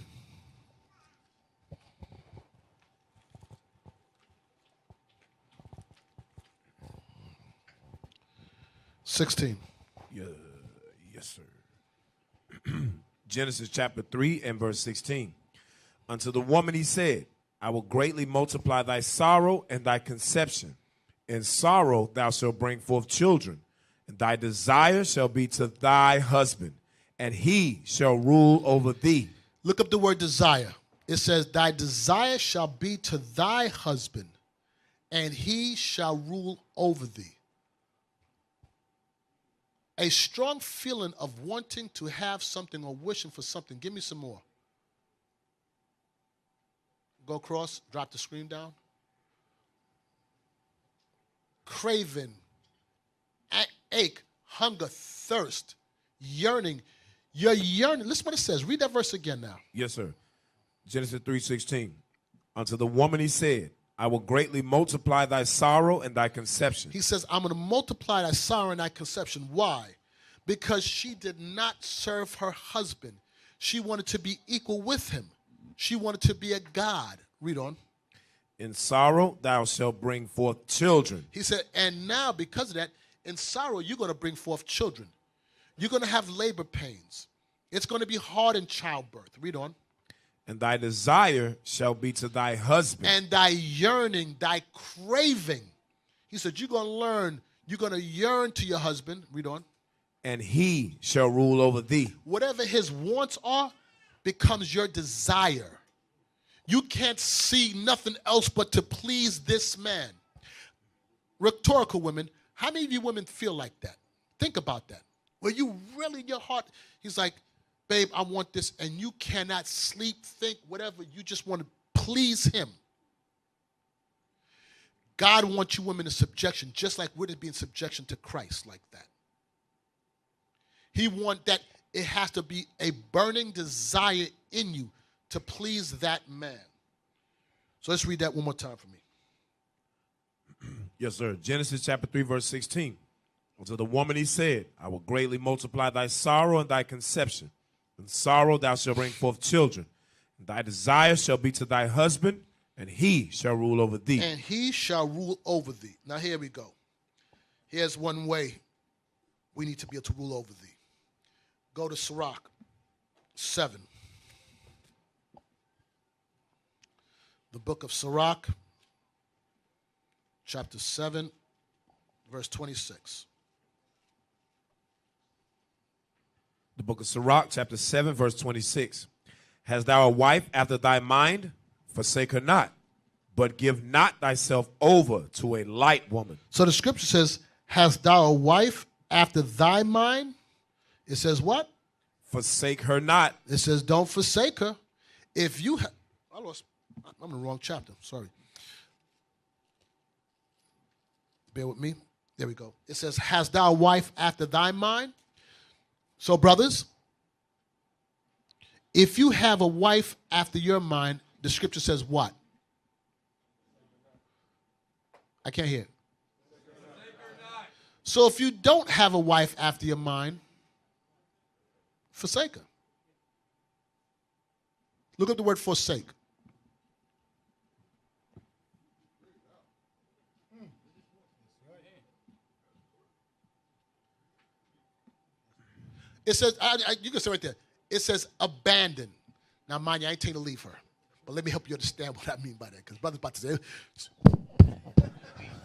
E: Yes, sir. Genesis chapter 3 and verse 16. Unto the woman he said, I will greatly multiply thy sorrow and thy conception. In sorrow thou shalt bring forth children, and thy desire shall be to thy husband, and he shall rule over thee.
C: Look up the word desire. It says, thy desire shall be to thy husband, and he shall rule over thee. A strong feeling of wanting to have something or wishing for something. Give me some more. Go across, drop the screen down. Craving, ache, hunger, thirst, yearning. You're yearning. Listen what it says. Read that verse again now.
E: Yes, sir. Genesis 3:16. Unto the woman he said, I will greatly multiply thy sorrow and thy conception.
C: He says, I'm going to multiply thy sorrow and thy conception. Why? Because she did not serve her husband. She wanted to be equal with him. She wanted to be a God. Read on.
E: In sorrow thou shalt bring forth children.
C: He said, and now because of that, in sorrow you're going to bring forth children. You're going to have labor pains. It's going to be hard in childbirth. Read on.
E: And thy desire shall be to thy husband.
C: And thy yearning, thy craving. He said, you're going to learn, you're going to yearn to your husband. Read on.
E: And he shall rule over thee.
C: Whatever his wants are becomes your desire. You can't see nothing else but to please this man. Rhetorical women, how many of you women feel like that? Think about that. Where you really, in your heart, he's like, babe, I want this, and you cannot sleep, think, whatever. You just want to please him. God wants you women in subjection, just like we're to be in subjection to Christ like that. He wants that. It has to be a burning desire in you to please that man. So let's read that one more time for me.
E: Yes, sir. Genesis chapter 3, verse 16. Unto the woman he said, I will greatly multiply thy sorrow and thy conception. In sorrow thou shalt bring forth children. And thy desire shall be to thy husband, and he shall rule over thee.
C: And he shall rule over thee. Now here we go. Here's one way we need to be able to rule over thee. Go to Sirach 7. The book of Sirach, chapter 7, verse 26.
E: The book of Sirach, chapter 7, verse 26. Hast thou a wife after thy mind? Forsake her not, but give not thyself over to a light woman.
C: So the scripture says, hast thou a wife after thy mind? It says what?
E: Forsake her not.
C: It says don't forsake her. If you I'm in the wrong chapter. Sorry. Bear with me. There we go. It says, hast thou a wife after thy mind? So, brothers, if you have a wife after your mind, the scripture says what? I can't hear. So if you don't have a wife after your mind, forsake her. Look up the word forsake. It says, you can say right there, it says abandon. Now, mind you, I ain't telling you to leave her. But let me help you understand what I mean by that. Because brother's about to say,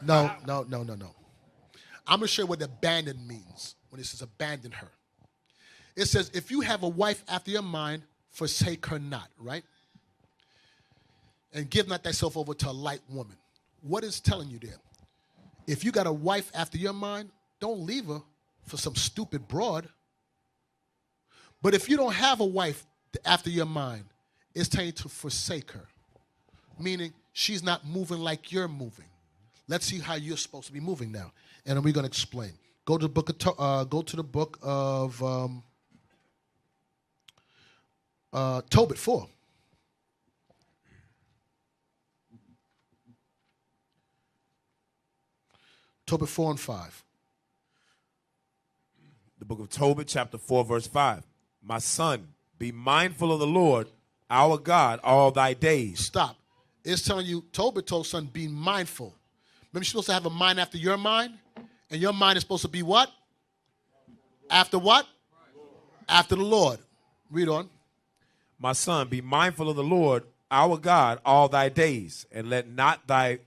C: no. I'm going to show you what abandon means when it says abandon her. It says, if you have a wife after your mind, forsake her not, right? And give not thyself over to a light woman. What is telling you there? If you got a wife after your mind, don't leave her for some stupid broad. But if you don't have a wife after your mind, it's telling you to forsake her. Meaning she's not moving like you're moving. Let's see how you're supposed to be moving now. And then we're going to explain. Go to the book of Tobit 4. Tobit 4 and 5.
E: The book of Tobit, chapter 4, verse 5. My son, be mindful of the Lord, our God, all thy days.
C: Stop. It's telling you, Tobit told son, be mindful. Remember, you're supposed to have a mind after your mind? And your mind is supposed to be what? After what? After the Lord. Read on.
E: My son, be mindful of the Lord, our God, all thy days, and let not thy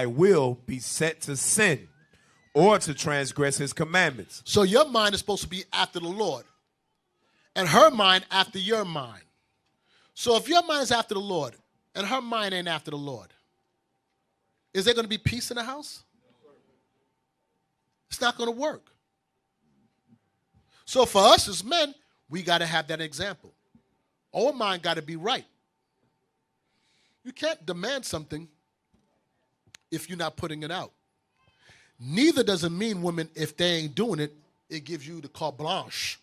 E: will be set to sin or to transgress his commandments.
C: So your mind is supposed to be after the Lord. And her mind after your mind. So if your mind is after the Lord and her mind ain't after the Lord, is there going to be peace in the house? It's not going to work. So for us as men, we got to have that example. Our mind got to be right. You can't demand something if you're not putting it out. Neither does it mean women, if they ain't doing it, it gives you the carte blanche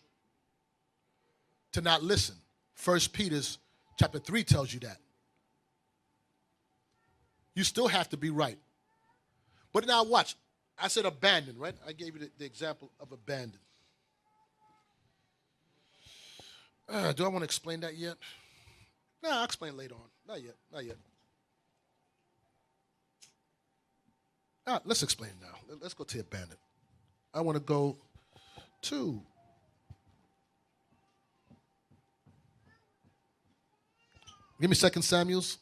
C: to not listen. 1 Peter chapter 3 tells you that. You still have to be right. But now watch. I said abandon, right? I gave you the example of abandon. Do I want to explain that yet? No, I'll explain later on. Not yet. Not yet. Let's explain now. Let's go to the bandit. I want to go to give me 2 Samuel's.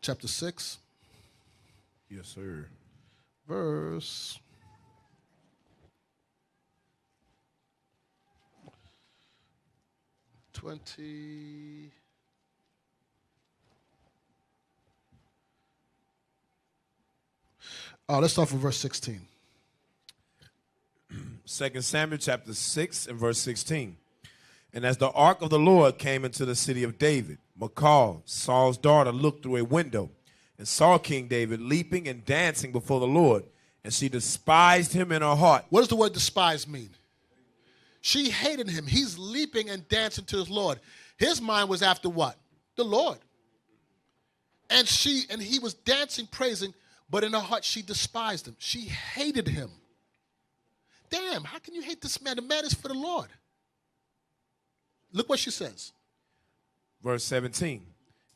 C: Chapter 6.
E: Yes, sir.
C: Verse 20. Let's start from verse 16.
E: 2 Samuel chapter 6 and verse 16. And as the ark of the Lord came into the city of David, Michal, Saul's daughter, looked through a window and saw King David leaping and dancing before the Lord, and she despised him in her heart.
C: What does the word despise mean? She hated him. He's leaping and dancing to his Lord. His mind was after what? The Lord. And he was dancing, praising, but in her heart she despised him. She hated him. Damn, how can you hate this man? The man is for the Lord. Look what she says.
E: Verse 17.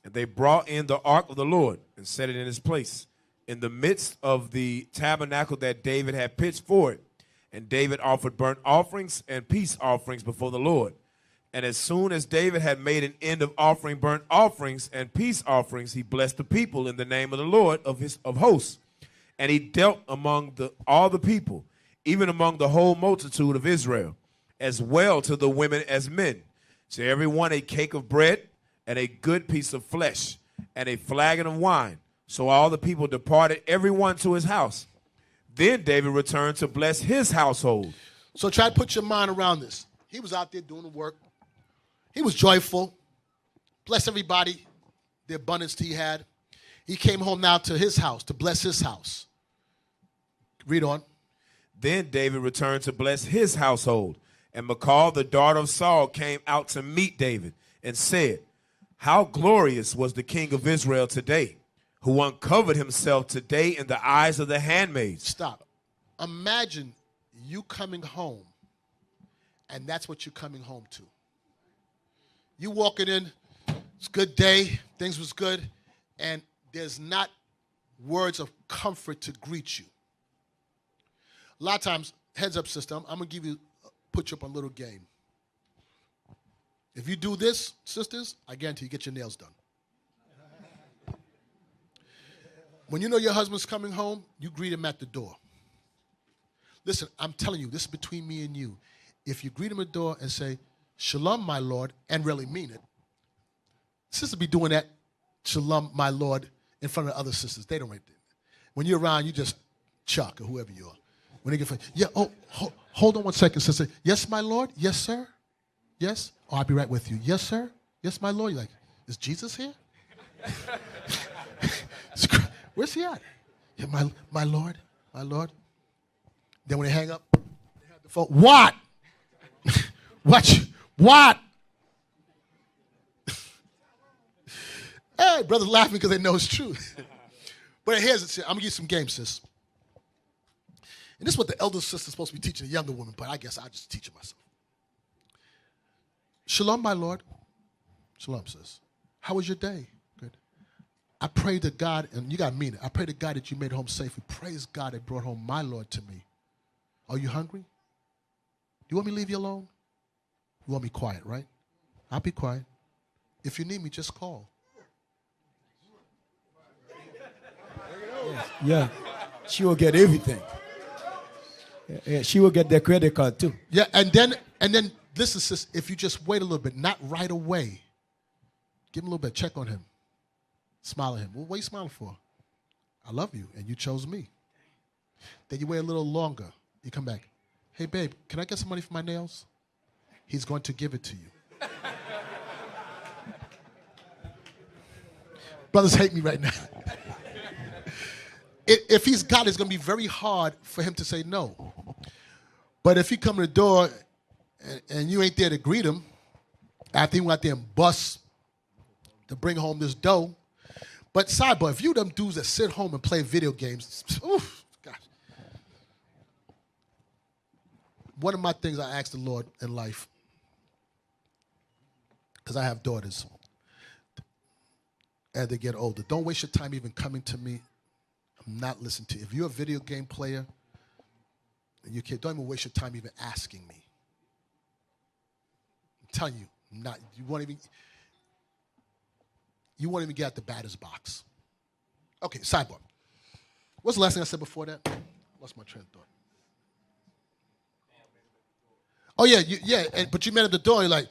E: And they brought in the ark of the Lord and set it in its place in the midst of the tabernacle that David had pitched for it. And David offered burnt offerings and peace offerings before the Lord. And as soon as David had made an end of offering burnt offerings and peace offerings, he blessed the people in the name of the Lord of hosts. And he dealt among all the people, even among the whole multitude of Israel, as well to the women as men. To every one a cake of bread and a good piece of flesh and a flagon of wine. So all the people departed, every one to his house. Then David returned to bless his household.
C: So try to put your mind around this. He was out there doing the work. He was joyful. Bless everybody, the abundance he had. He came home now to his house to bless his house. Read on.
E: Then David returned to bless his household. And Michal, the daughter of Saul, came out to meet David and said, how glorious was the king of Israel today, who uncovered himself today in the eyes of the handmaids.
C: Stop. Imagine you coming home, and that's what you're coming home to. You walking in, it's a good day, things was good, and there's not words of comfort to greet you. A lot of times, heads up, sister, I'm going to put you up on a little game. If you do this, sisters, I guarantee you get your nails done. When you know your husband's coming home, you greet him at the door. Listen, I'm telling you, this is between me and you. If you greet him at the door and say, Shalom, my Lord, and really mean it, sisters be doing that, Shalom, my Lord, in front of other sisters. They don't rate it. When you're around, you just Chuck or whoever you are. When they get, yeah, hold on one second, sister. Yes, my Lord? Yes, sir? Yes? Oh, I'll be right with you. Yes, sir? Yes, my Lord? You're like, is Jesus here? Where's he at? Yeah, my Lord, my Lord. Then when they hang up, they have the phone. What? What? Hey, brothers laughing because they know it's true. But here's it. I'm going to give you some games, sis. And this is what the elder sister's supposed to be teaching the younger woman, but I guess I'll just teach it myself. Shalom, my Lord. Shalom, sis. How was your day? Good. I pray to God, and you got to mean it. I pray to God that you made it home safely. Praise God that brought home my Lord to me. Are you hungry? Do you want me to leave you alone? You want me quiet, right? I'll be quiet. If you need me, just call.
D: Yeah, she will get everything. Yeah, she will get their credit card too.
C: Yeah, and then listen, sis, if you just wait a little bit, not right away, give him a little bit, check on him, smile at him. Well, what are you smiling for? I love you, and you chose me. Then you wait a little longer. You come back. Hey, babe, can I get some money for my nails? He's going to give it to you. Brothers hate me right now. If he's got it, it's going to be very hard for him to say no. But if he come to the door and you ain't there to greet him, after he went out there and bust to bring home this dough. But sidebar, if you them dudes that sit home and play video games, oof, gosh. one of my things I ask the Lord in life, because I have daughters, as they get older, don't waste your time even coming to me. I'm not listening to you. If you're a video game player, and you can't, don't even waste your time even asking me. I'm telling you, not you won't even get out the batter's box. Okay, sidebar. What's the last thing I said before that? Lost my train of thought. Oh yeah, but you met at the door. You're like,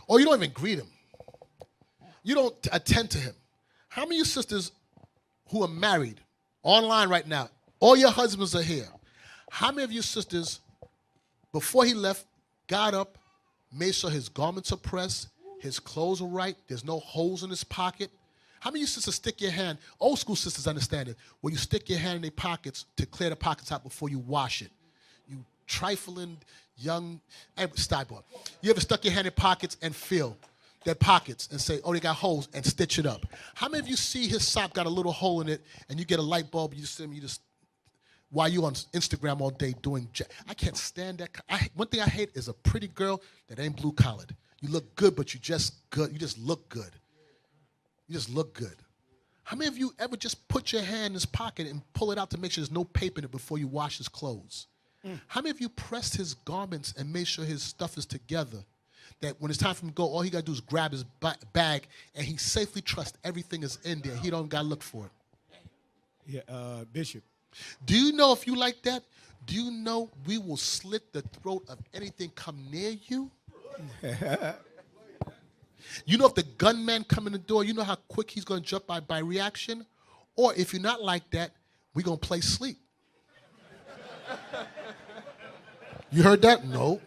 C: or you don't even greet him. You don't attend to him. How many of you sisters who are married online right now, all your husbands are here? How many of you sisters, before he left, got up, made sure his garments are pressed, his clothes are right, there's no holes in his pocket? How many of you sisters stick your hand, old school sisters understand it, where you stick your hand in their pockets to clear the pockets out before you wash it? You trifling, young, stop on. You ever stuck your hand in pockets and feel their pockets and say, oh, they got holes, and stitch it up? How many of you see his sock got a little hole in it and you get a light bulb, you just while you on Instagram all day doing, I can't stand that. One thing I hate is a pretty girl that ain't blue collared. You look good, but you just look good. You just look good. How many of you ever just put your hand in his pocket and pull it out to make sure there's no paper in it before you wash his clothes? How many of you pressed his garments and made sure his stuff is together, that when it's time for him to go, all he got to do is grab his bag and he safely trusts everything is in there. He don't got to look for it.
D: Yeah, Bishop.
C: Do you know if you like that, do you know we will slit the throat of anything come near you? You know if the gunman come in the door, you know how quick he's going to jump by reaction? Or if you're not like that, we're going to play sleep. You heard that? No.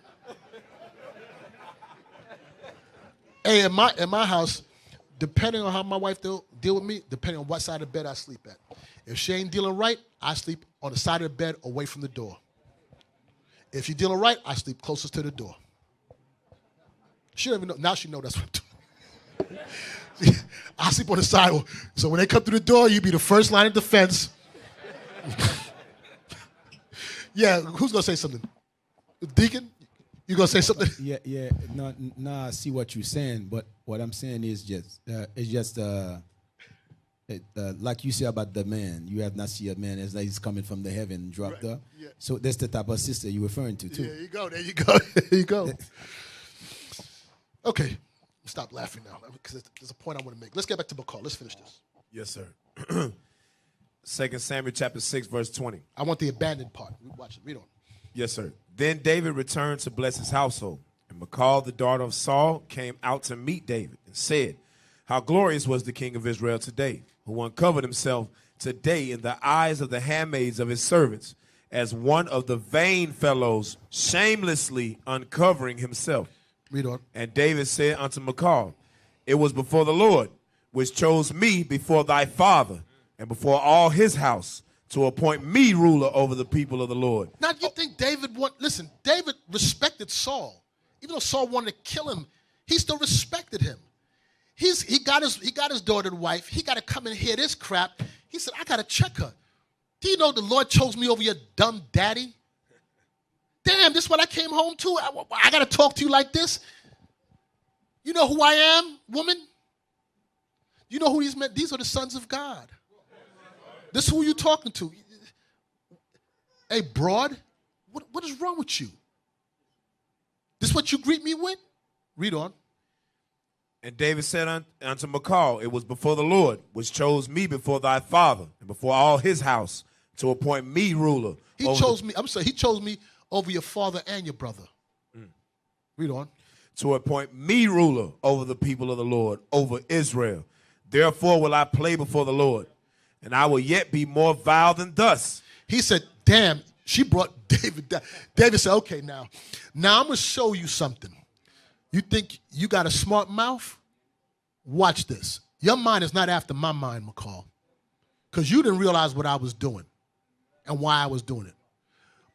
C: Hey, in my house, depending on how my wife deal with me, depending on what side of the bed I sleep at. If she ain't dealing right, I sleep on the side of the bed away from the door. If she's dealing right, I sleep closest to the door. She don't even know. Now she knows that's what I'm doing. I sleep on the side. So when they come through the door, you be the first line of defense. Yeah, who's going to say something? Deacon? You going to say something?
D: Yeah. No, I see what you're saying, but what I'm saying is like you say about the man. You have not seen a man as like he's coming from the heaven, dropped up. Yeah. So that's the type of sister you're referring to, too.
C: There you go. There you go. Okay. Stop laughing now, because there's a point I want to make. Let's get back to McCall. Let's finish this.
E: Yes, sir. 2 Samuel chapter 6, verse 20.
C: I want the abandoned part. Watch it. Read on.
E: Yes, sir. Then David returned to bless his household. And Michal, the daughter of Saul, came out to meet David and said, how glorious was the king of Israel today, who uncovered himself today in the eyes of the handmaids of his servants, as one of the vain fellows shamelessly uncovering himself.
C: Read on.
E: And David said unto Michal, it was before the Lord, which chose me before thy father and before all his house, to appoint me ruler over the people of the Lord.
C: Now, do you think David listen, David respected Saul. Even though Saul wanted to kill him, he still respected him. He got his daughter and wife. He got to come and hear this crap. He said, I got to check her. Do you know the Lord chose me over your dumb daddy? Damn, this is what I came home to? I got to talk to you like this? You know who I am, woman? You know who these men? These are the sons of God. This is who you talking to. Hey, broad, what is wrong with you? This is what you greet me with? Read on.
E: And David said unto Michal, it was before the Lord, which chose me before thy father and before all his house, to appoint me ruler.
C: He chose me over your father and your brother. Read on.
E: To appoint me ruler over the people of the Lord, over Israel. Therefore will I play before the Lord, and I will yet be more vile than thus.
C: He said, damn, she brought David down. David said, okay, now I'm going to show you something. You think you got a smart mouth? Watch this. Your mind is not after my mind, McCall, because you didn't realize what I was doing and why I was doing it.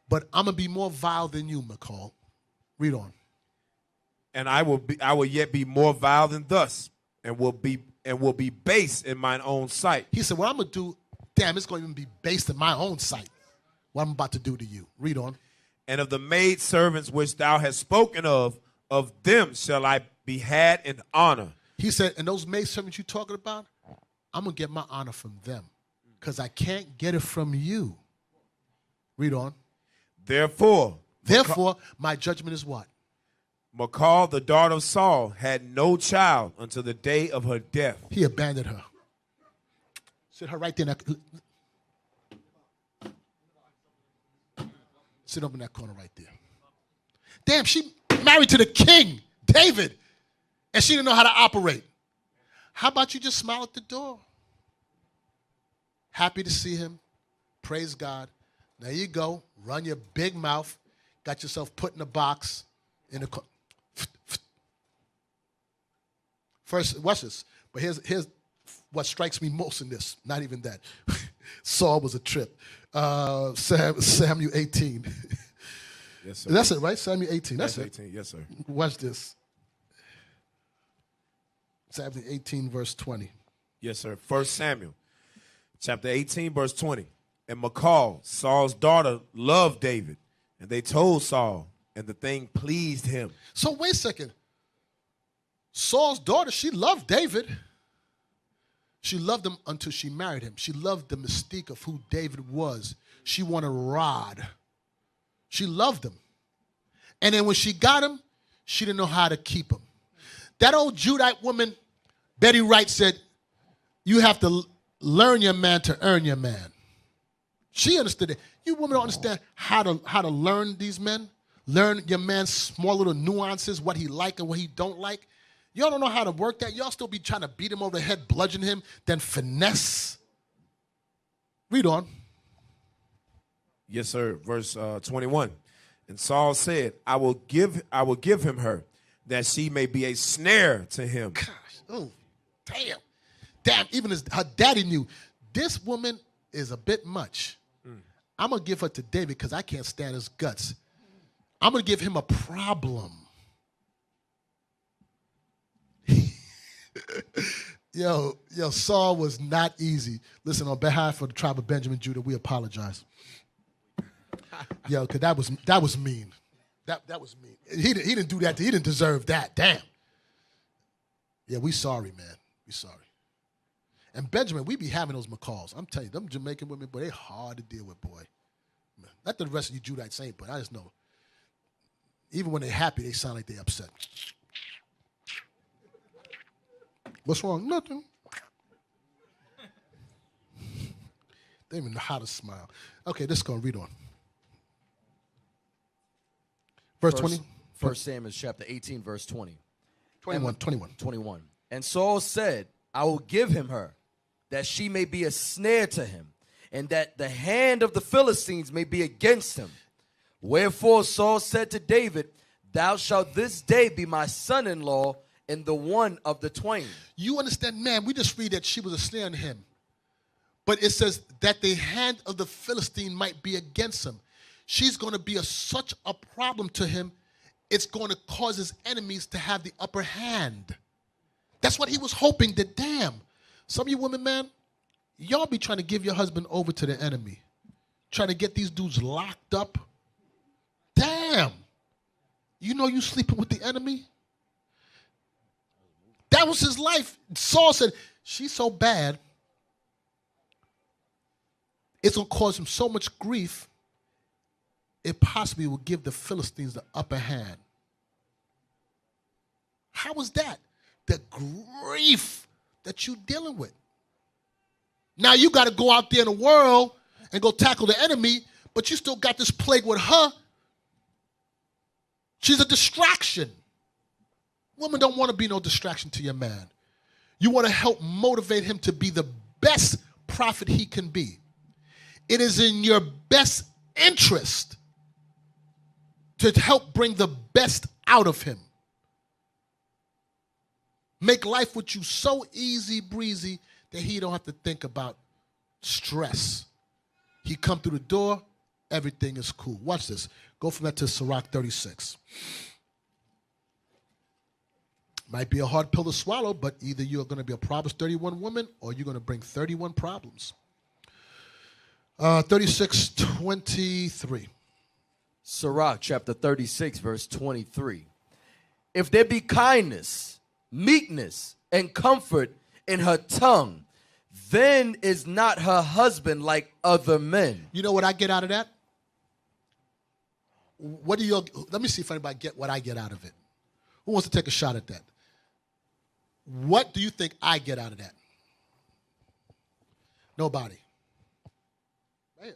C: But I'm going to be more vile than you, McCall. Read on.
E: And I will yet be more vile than thus, and will be base in mine own sight.
C: He said, what I'm going to do, damn, it's going to even be based in my own sight. what I'm about to do to you. Read on.
E: And of the maid servants which thou hast spoken of them shall I be had in honor.
C: He said, and those maid servants you talking about, I'm going to get my honor from them because I can't get it from you. Read on.
E: Therefore,
C: my judgment is what?
E: Michal, the daughter of Saul, had no child until the day of her death.
C: He abandoned her. Sit her right there. Sit up in that corner right there. Damn, she married to the king, David, and she didn't know how to operate. How about you just smile at the door? Happy to see him. Praise God. There you go. Run your big mouth. Got yourself put in a box. In a First, watch this. But here's what strikes me most in this. Not even that. Saul was a trip. Samuel 18.
E: Yes, sir.
C: That's it, right? Samuel 18. That's it.
E: 18. Yes, sir.
C: Watch this. Samuel 18, verse 20.
E: Yes, sir. 1 Samuel, chapter 18, verse 20. And Michal, Saul's daughter, loved David. And they told Saul, and the thing pleased him.
C: So wait a second. Saul's daughter, she loved David. She loved him until she married him. She loved the mystique of who David was. She wanted a rod. She loved him. And then when she got him, she didn't know how to keep him. That old Judite woman, Betty Wright, said, you have to learn your man to earn your man. She understood it. You women don't understand how to learn these men. Learn your man's small little nuances, what he like and what he don't like. Y'all don't know how to work that. Y'all still be trying to beat him over the head, bludgeon him, then finesse. Read on.
E: Yes, sir. Verse 21. And Saul said, I will give him her, that she may be a snare to him.
C: Gosh, oh, damn. Damn, even her daddy knew. This woman is a bit much. I'm going to give her to David because I can't stand his guts. I'm going to give him a problem. Yo, Saul was not easy. Listen, on behalf of the tribe of Benjamin, Judah, we apologize. Yo, because that was mean. That was mean. He didn't do that. He didn't deserve that. Damn. Yeah, we sorry, man. We sorry. And Benjamin, we be having those macaws. I'm telling you, them Jamaican women, boy, they hard to deal with, boy. Not that the rest of you Judites ain't, but I just know. Even when they're happy, they sound like they're upset. What's wrong? Nothing. They don't even know how to smile. Okay, this is going to read on. Verse 20.
I: 1 Samuel chapter 18, verse 20.
C: 21.
I: And Saul said, I will give him her, that she may be a snare to him, and that the hand of the Philistines may be against him. Wherefore Saul said to David, thou shalt this day be my son-in-law in the one of the twain.
C: You understand, man, we just read that she was a snare to him. But it says that the hand of the Philistine might be against him. She's going to be such a problem to him, it's going to cause his enemies to have the upper hand. That's what he was hoping to damn. Some of you women, man, y'all be trying to give your husband over to the enemy. Trying to get these dudes locked up. Damn. You know you sleeping with the enemy? That was his life. Saul said, she's so bad, it's going to cause him so much grief, it possibly will give the Philistines the upper hand. How was that? The grief that you're dealing with. Now you got to go out there in the world and go tackle the enemy, but you still got this plague with her. She's a distraction. Women don't want to be no distraction to your man. You want to help motivate him to be the best prophet he can be. It is in your best interest to help bring the best out of him. Make life with you so easy breezy that he don't have to think about stress. He come through the door, everything is cool. Watch this. Go from that to Sirach 36. Might be a hard pill to swallow, but either you're going to be a Proverbs 31 woman or you're going to bring 31 problems. 36:23.
I: Sirach chapter 36, verse 23. If there be kindness, meekness, and comfort in her tongue, then is not her husband like other men.
C: You know what I get out of that? What do you? Let me see if anybody get what I get out of it. Who wants to take a shot at that? What do you think I get out of that? Nobody. Right.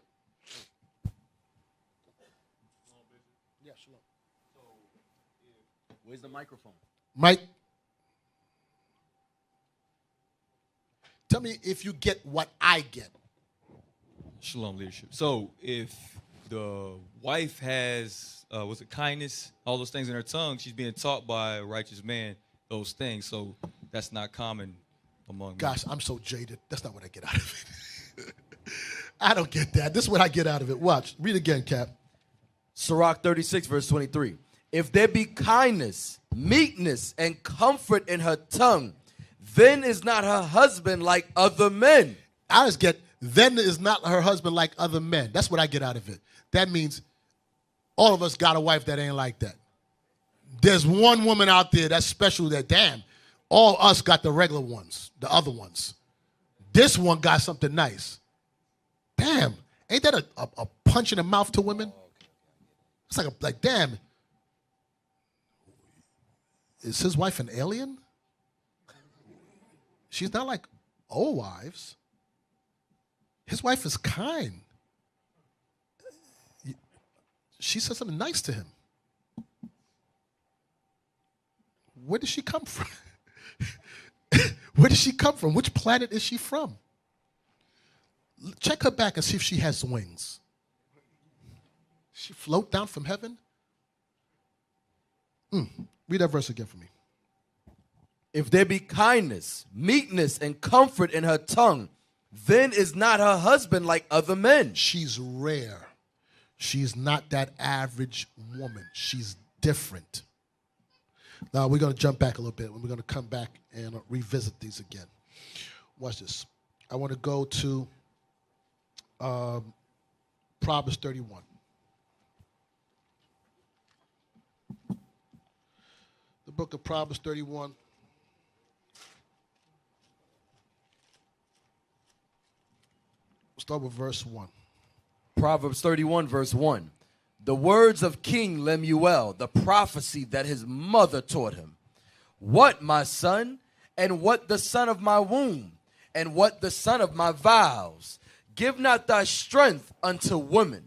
C: Yeah, shalom.
I: Where's the microphone?
C: Mike, tell me if you get what I get.
J: Shalom leadership. So if the wife has, was it kindness, all those things in her tongue, she's being taught by a righteous man those things. So that's not common among men.
C: Gosh, I'm so jaded. That's not what I get out of it. I don't get that. This is what I get out of it. Watch. Read again, Cap.
I: Sirach 36, verse 23. If there be kindness, meekness, and comfort in her tongue, then is not her husband like other men.
C: I just get, then is not her husband like other men. That's what I get out of it. That means all of us got a wife that ain't like that. There's one woman out there that's special that, damn, all us got the regular ones, the other ones. This one got something nice. Damn, ain't that a punch in the mouth to women? It's like damn, is his wife an alien? She's not like old wives. His wife is kind. She said something nice to him. Where did she come from? Where did she come from? Which planet is she from? Check her back and see if she has wings. She float down from heaven? Read that verse again for me.
I: If there be kindness, meekness, and comfort in her tongue, then is not her husband like other men.
C: She's rare. She's not that average woman. She's different. Now we're going to jump back a little bit. We're going to come back and revisit these again. Watch this. I want to go to Proverbs 31. The book of Proverbs 31. We'll start with verse 1.
I: Proverbs 31, verse 1. The words of King Lemuel, the prophecy that his mother taught him. What, my son, and what the son of my womb, and what the son of my vows? Give not thy strength unto women,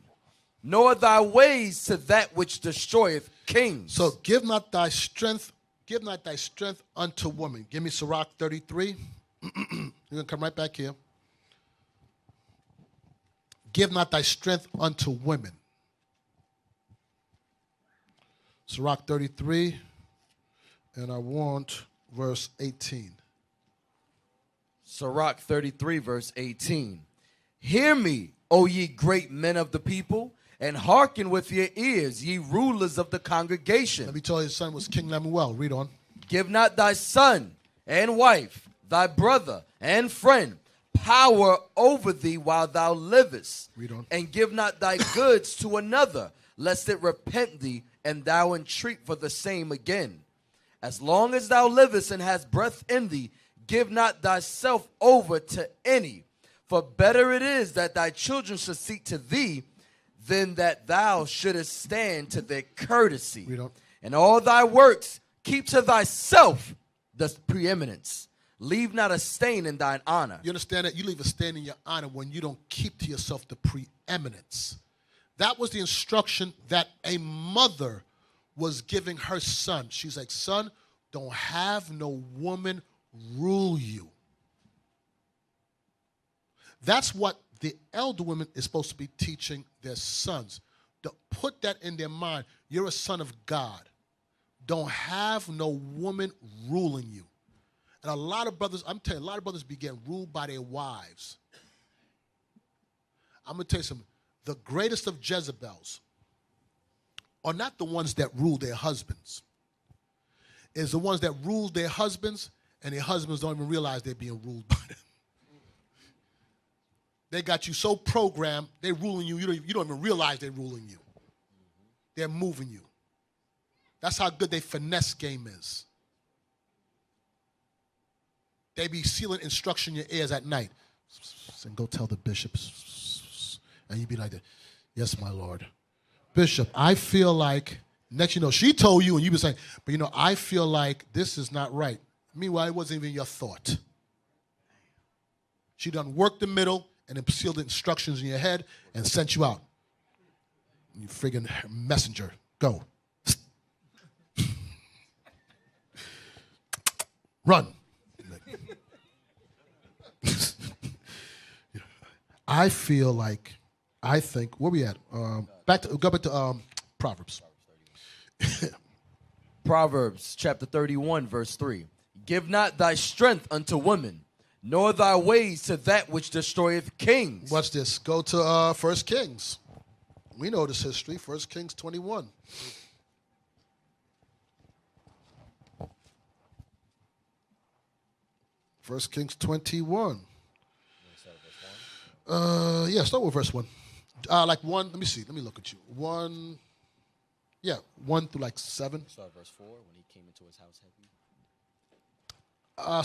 I: nor thy ways to that which destroyeth kings.
C: So give not thy strength unto women. Give me Sirach 33. You're going to come right back here. Give not thy strength unto women. Sirach 33, and I want verse 18.
I: Sirach 33, verse 18. Hear me, O ye great men of the people, and hearken with your ears, ye rulers of the congregation.
C: Let me tell you, his son was King Lemuel. Read on.
I: Give not thy son and wife, thy brother and friend, power over thee while thou livest.
C: Read on.
I: And give not thy goods to another, lest it repent thee, and thou entreat for the same again. As long as thou livest and hast breath in thee, give not thyself over to any. For better it is that thy children should seek to thee, than that thou shouldest stand to their courtesy.
C: Read on.
I: And all thy works keep to thyself the preeminence. Leave not a stain in thine honor.
C: You understand that? You leave a stain in your honor when you don't keep to yourself the preeminence. That was the instruction that a mother was giving her son. She's like, son, don't have no woman rule you. That's what the elder women is supposed to be teaching their sons. To put that in their mind. You're a son of God. Don't have no woman ruling you. And a lot of brothers, I'm telling you, a lot of brothers be getting ruled by their wives. I'm going to tell you something. The greatest of Jezebels are not the ones that rule their husbands. It's the ones that rule their husbands, and their husbands don't even realize they're being ruled by them. They got you so programmed, they're ruling you. You don't even realize they're ruling you. They're moving you. That's how good their finesse game is. They be sealing instruction in your ears at night. And go tell the bishop. And you be like, yes, my Lord. Bishop, I feel like, next you know, she told you and you be saying, but you know, I feel like this is not right. Meanwhile, it wasn't even your thought. She done worked the middle and then sealed the instructions in your head and sent you out. You friggin' messenger. Go. Run. I feel like, I think, where we at? Go back to Proverbs.
I: Proverbs chapter 31, verse 3. Give not thy strength unto women, nor thy ways to that which destroyeth kings.
C: Watch this. Go to 1 Kings. We know this history. 1 Kings 21. First Kings 21. Yeah, start with verse 1. Like 1, let me see. Let me look at you. 1, yeah, 1 through like 7.
I: Start verse 4, when he came into his house heavy.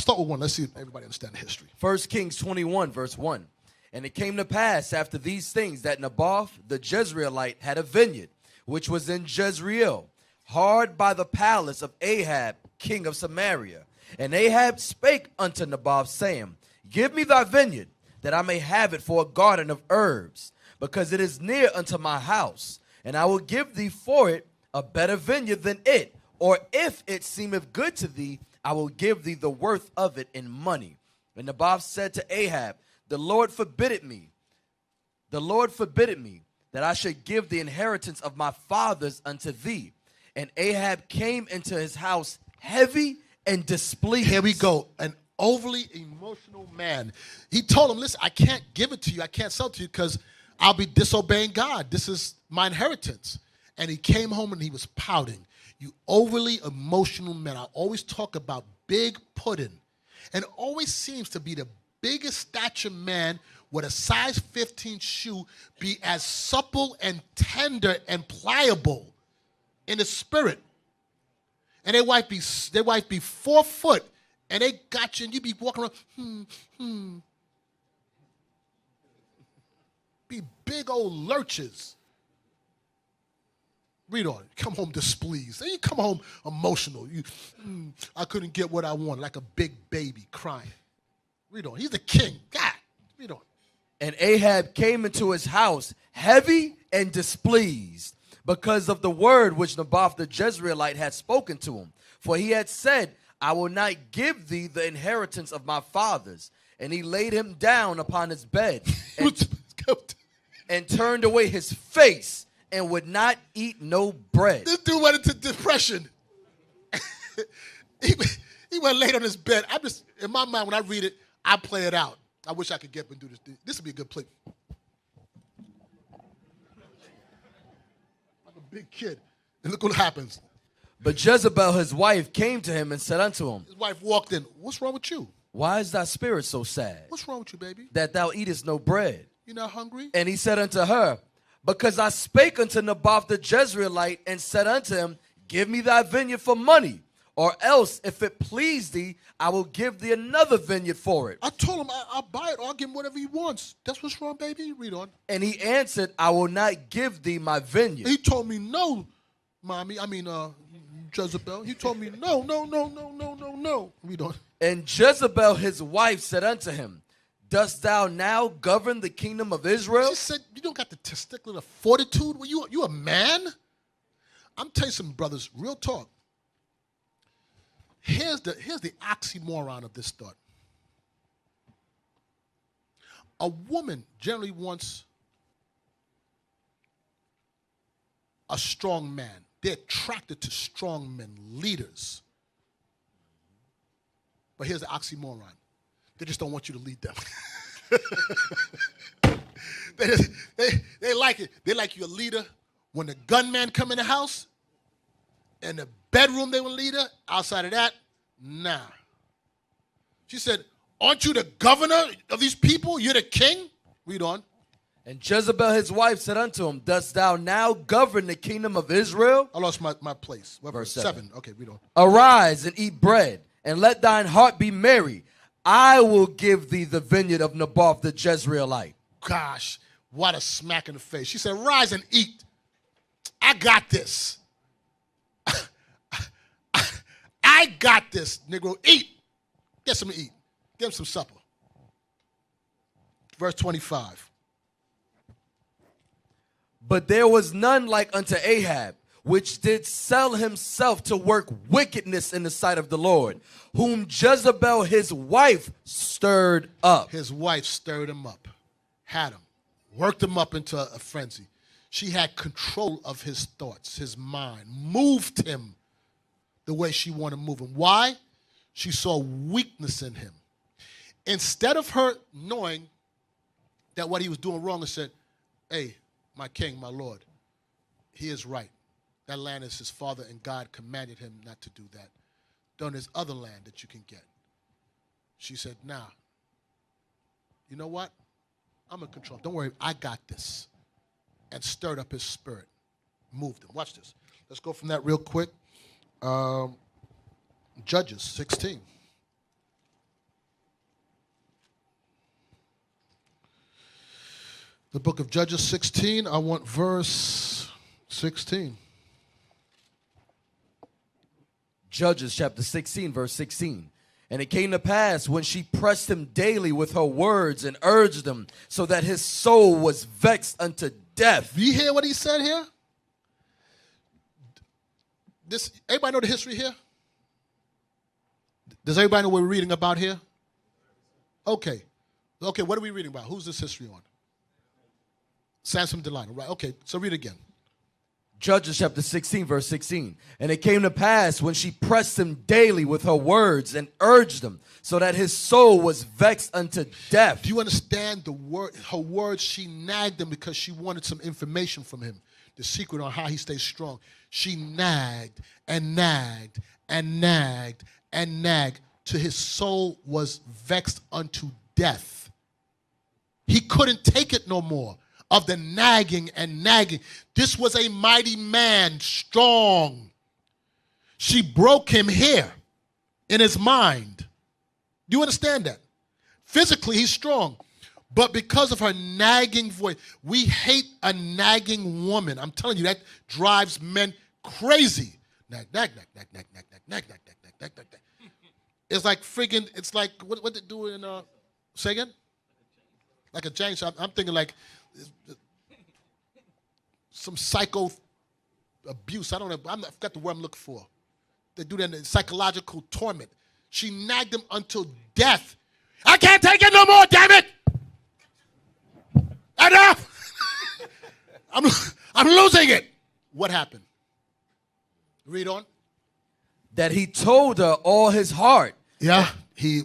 C: Start with 1. Let's see if everybody understands the history.
I: 1 Kings 21, verse 1. And it came to pass after these things that Naboth the Jezreelite had a vineyard, which was in Jezreel, hard by the palace of Ahab, king of Samaria. And Ahab spake unto Naboth, saying, Give me thy vineyard, that I may have it for a garden of herbs, because it is near unto my house, and I will give thee for it a better vineyard than it. Or if it seemeth good to thee, I will give thee the worth of it in money. And Naboth said to Ahab, The Lord forbid it me, that I should give the inheritance of my fathers unto thee. And Ahab came into his house heavy and displeased.
C: Here we go. An overly emotional man. He told him, listen, I can't give it to you. I can't sell it to you because I'll be disobeying God. This is my inheritance. And he came home and he was pouting. You overly emotional man. I always talk about big pudding. And it always seems to be the biggest stature man with a size 15 shoe be as supple and tender and pliable in the spirit. And their wife be 4 foot, and they got you, and you be walking around, Be big old lurches. Read on. Come home displeased. Then you come home emotional. I couldn't get what I wanted, like a big baby crying. Read on. He's the king. God. Read on.
I: And Ahab came into his house heavy and displeased, because of the word which Naboth the Jezreelite had spoken to him. For he had said, I will not give thee the inheritance of my fathers. And he laid him down upon his bed and turned away his face and would not eat no bread.
C: This dude went into depression. he went laid on his bed. In my mind, when I read it, I play it out. I wish I could get up and do this. This would be a good play. Big kid. And look what happens.
I: But Jezebel, his wife, came to him and said unto him,
C: His wife walked in. What's wrong with you?
I: Why is thy spirit so sad,
C: What's wrong with you, baby?
I: that thou eatest no bread?
C: You not hungry?
I: And he said unto her, Because I spake unto Naboth the Jezreelite, and said unto him, Give me thy vineyard for money, or else, if it please thee, I will give thee another vineyard for it.
C: I told him I'll buy it or I'll give him whatever he wants. That's what's wrong, baby. Read on.
I: And he answered, I will not give thee my vineyard.
C: He told me no, mommy. Jezebel. He told me no. Read on.
I: And Jezebel, his wife, said unto him, Dost thou now govern the kingdom of Israel?
C: She said, you don't got the testicular fortitude? Well, you a man? I'm telling you something, brothers, real talk. Here's the oxymoron of this thought. A woman generally wants a strong man. They're attracted to strong men, leaders. But here's the oxymoron. They just don't want you to lead them. they like it. They like you a leader. When the gunman come in the house, in the bedroom they will lead her. Outside of that, nah. She said, aren't you the governor of these people? You're the king? Read on.
I: And Jezebel his wife said unto him, Dost thou now govern the kingdom of Israel?
C: I lost my place. What
I: Verse
C: 7. Okay, read on.
I: Arise and eat bread, and let thine heart be merry. I will give thee the vineyard of Naboth the Jezreelite.
C: Gosh, what a smack in the face. She said, rise and eat. I got this. I got this, Negro. Eat. Get some to eat. Get him some supper. Verse 25.
I: But there was none like unto Ahab, which did sell himself to work wickedness in the sight of the Lord, whom Jezebel his wife stirred up.
C: His wife stirred him up, had him, worked him up into a frenzy. She had control of his thoughts, his mind, moved him the way she wanted to move him. Why? She saw weakness in him. Instead of her knowing that what he was doing wrong, and said, hey, my king, my Lord, he is right. That land is his father, and God commanded him not to do that. Then there's other land that you can get. She said, nah, you know what? I'm in control. Don't worry, I got this. And stirred up his spirit, moved him. Watch this. Let's go from that real quick. Judges 16. The book of Judges 16, I want verse 16.
I: Judges chapter 16, verse 16. And it came to pass when she pressed him daily with her words and urged him, so that his soul was vexed unto death.
C: Do you hear what he said here? Everybody know the history here? Does everybody know what we're reading about here? Okay. Okay, what are we reading about? Who's this history on? Samson and Delilah, right? Okay, so read again.
I: Judges chapter 16, verse 16. And it came to pass when she pressed him daily with her words and urged him, so that his soul was vexed unto death.
C: Do you understand the word? Her words, she nagged him because she wanted some information from him. The secret on how he stays strong. She nagged and nagged and nagged and nagged till his soul was vexed unto death. He couldn't take it no more of the nagging and nagging. This was a mighty man, strong. She broke him here in his mind. Do you understand that? Physically, he's strong. But because of her nagging voice, we hate a nagging woman. I'm telling you, that drives men crazy. Nag, nag, nag, nag, nag, nag, nag, nag, nag, nag, nag, nag, nag. It's like friggin', it's like, what they do in, say again? Like a chainsaw. I'm thinking like some psycho abuse. I don't know. I forgot the word I'm looking for. They do that in psychological torment. She nagged him until death. I can't take it no more, damn it! Enough! I'm losing it. What happened? Read on.
I: That he told her all his heart.
C: Yeah,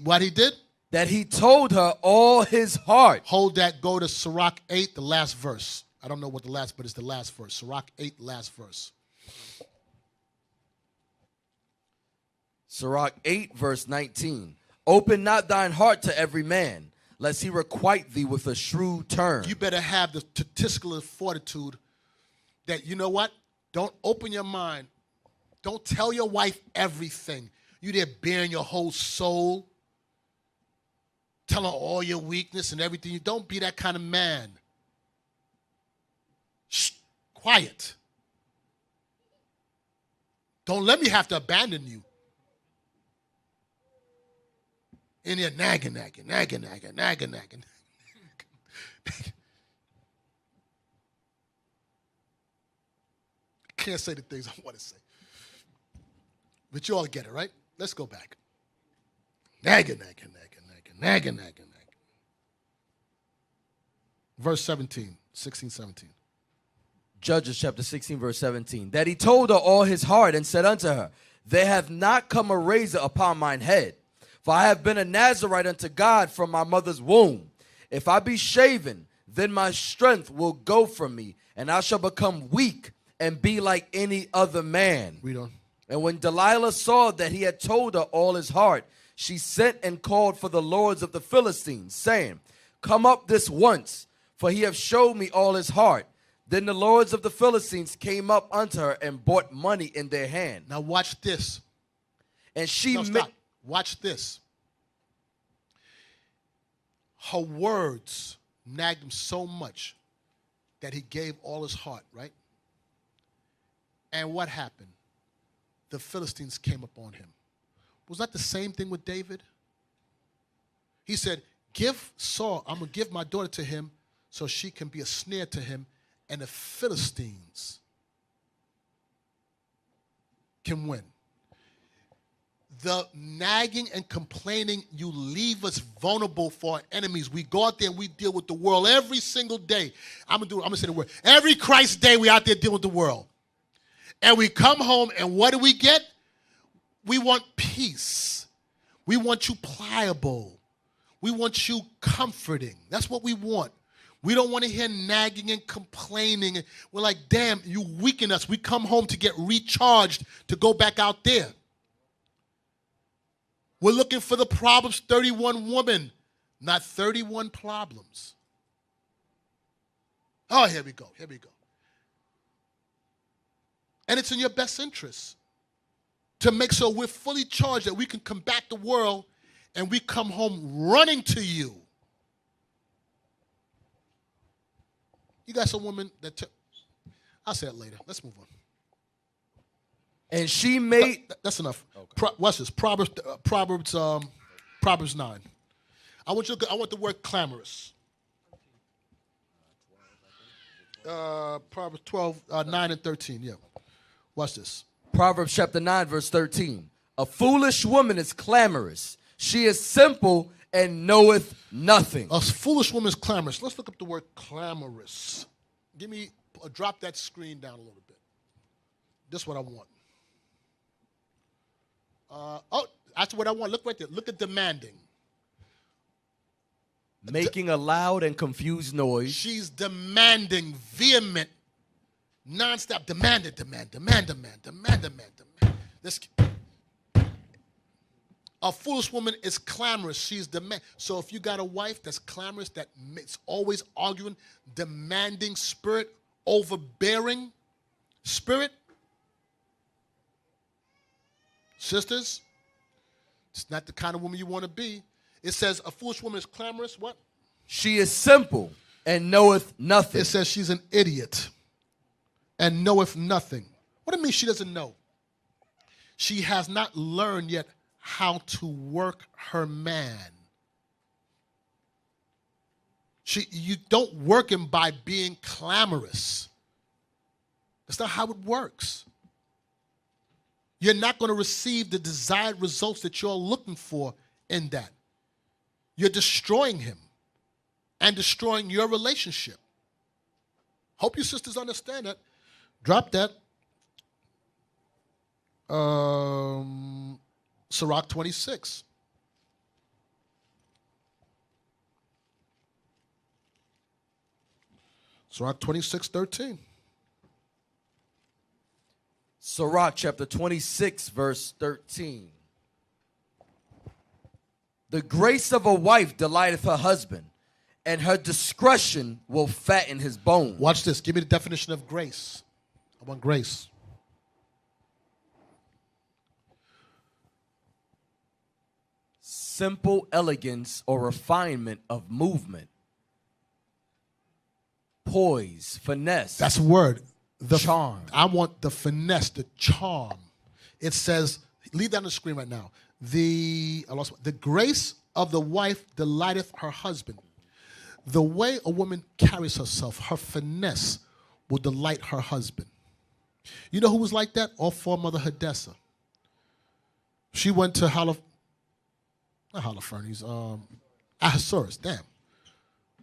C: what he did?
I: That he told her all his heart.
C: Hold that, go to Sirach 8, the last verse. I don't know what the last, but it's the last verse. Sirach 8, last verse.
I: Sirach 8, verse 19. Open not thine heart to every man, lest he requite thee with a shrewd turn.
C: You better have the statistical fortitude that, you know what? Don't open your mind. Don't tell your wife everything. You there bearing your whole soul. Tell her all your weakness and everything. You don't be that kind of man. Shh, quiet. Don't let me have to abandon you. In there nagging. Can't say the things I want to say. But you all get it, right? Let's go back. Nagging. Verse 17, 16, 17.
I: Judges chapter 16, verse 17. That he told her all his heart and said unto her, there hath not come a razor upon mine head, for I have been a Nazarite unto God from my mother's womb. If I be shaven, then my strength will go from me, and I shall become weak and be like any other man.
C: Read on.
I: And when Delilah saw that he had told her all his heart, she sent and called for the lords of the Philistines, saying, come up this once, for he hath showed me all his heart. Then the lords of the Philistines came up unto her and brought money in their hand.
C: Now watch this.
I: And she
C: Stop. Watch this. Her words nagged him so much that he gave all his heart, right? And what happened? The Philistines came upon him. Was that the same thing with David? He said, give Saul, I'm going to give my daughter to him so she can be a snare to him, and the Philistines can win. The nagging and complaining, you leave us vulnerable for our enemies. We go out there and we deal with the world every single day. I'm gonna say the word. Every Christ day we out there dealing with the world. And we come home and what do we get? We want peace. We want you pliable. We want you comforting. That's what we want. We don't want to hear nagging and complaining. We're like, damn, you weaken us. We come home to get recharged to go back out there. We're looking for the Proverbs 31 woman, not 31 problems. Oh, here we go. Here we go. And it's in your best interest to make sure we're fully charged, that we can combat the world and we come home running to you. You got some women that I'll say it later. Let's move on.
I: And she made...
C: That's enough. Okay. Watch this. Proverbs 9. I want the word clamorous. Proverbs 12, 9 and 13. Yeah. Watch this.
I: Proverbs chapter 9, verse 13. A foolish woman is clamorous. She is simple and knoweth nothing.
C: A foolish woman is clamorous. Let's look up the word clamorous. Drop that screen down a little bit. This is what I want. That's what I want. Look right there. Look at demanding.
I: Making a loud and confused noise.
C: She's demanding, vehement, nonstop. Demand. A foolish woman is clamorous. She's demand. So if you got a wife that's clamorous, that's always arguing, demanding spirit, overbearing spirit, sisters, it's not the kind of woman you want to be. It says a foolish woman is clamorous. What?
I: She is simple and knoweth nothing.
C: It says she's an idiot and knoweth nothing. What do it mean she doesn't know? She has not learned yet how to work her man. You don't work him by being clamorous. That's not how it works. You're not going to receive the desired results that you're looking for in that. You're destroying him and destroying your relationship. Hope you sisters understand that. Drop that. Sirach 26. Sirach 26:13.
I: Sirach chapter 26, verse 13. The grace of a wife delighteth her husband, and her discretion will fatten his bones.
C: Watch this. Give me the definition of grace. I want grace.
I: Simple elegance or refinement of movement. Poise, finesse.
C: That's a word. The
I: charm.
C: I want the finesse, the charm. It says, leave that on the screen right now. The grace of the wife delighteth her husband. The way a woman carries herself, her finesse, will delight her husband. You know who was like that? Our foremother Hadassah. She went to Ahasuerus. Damn.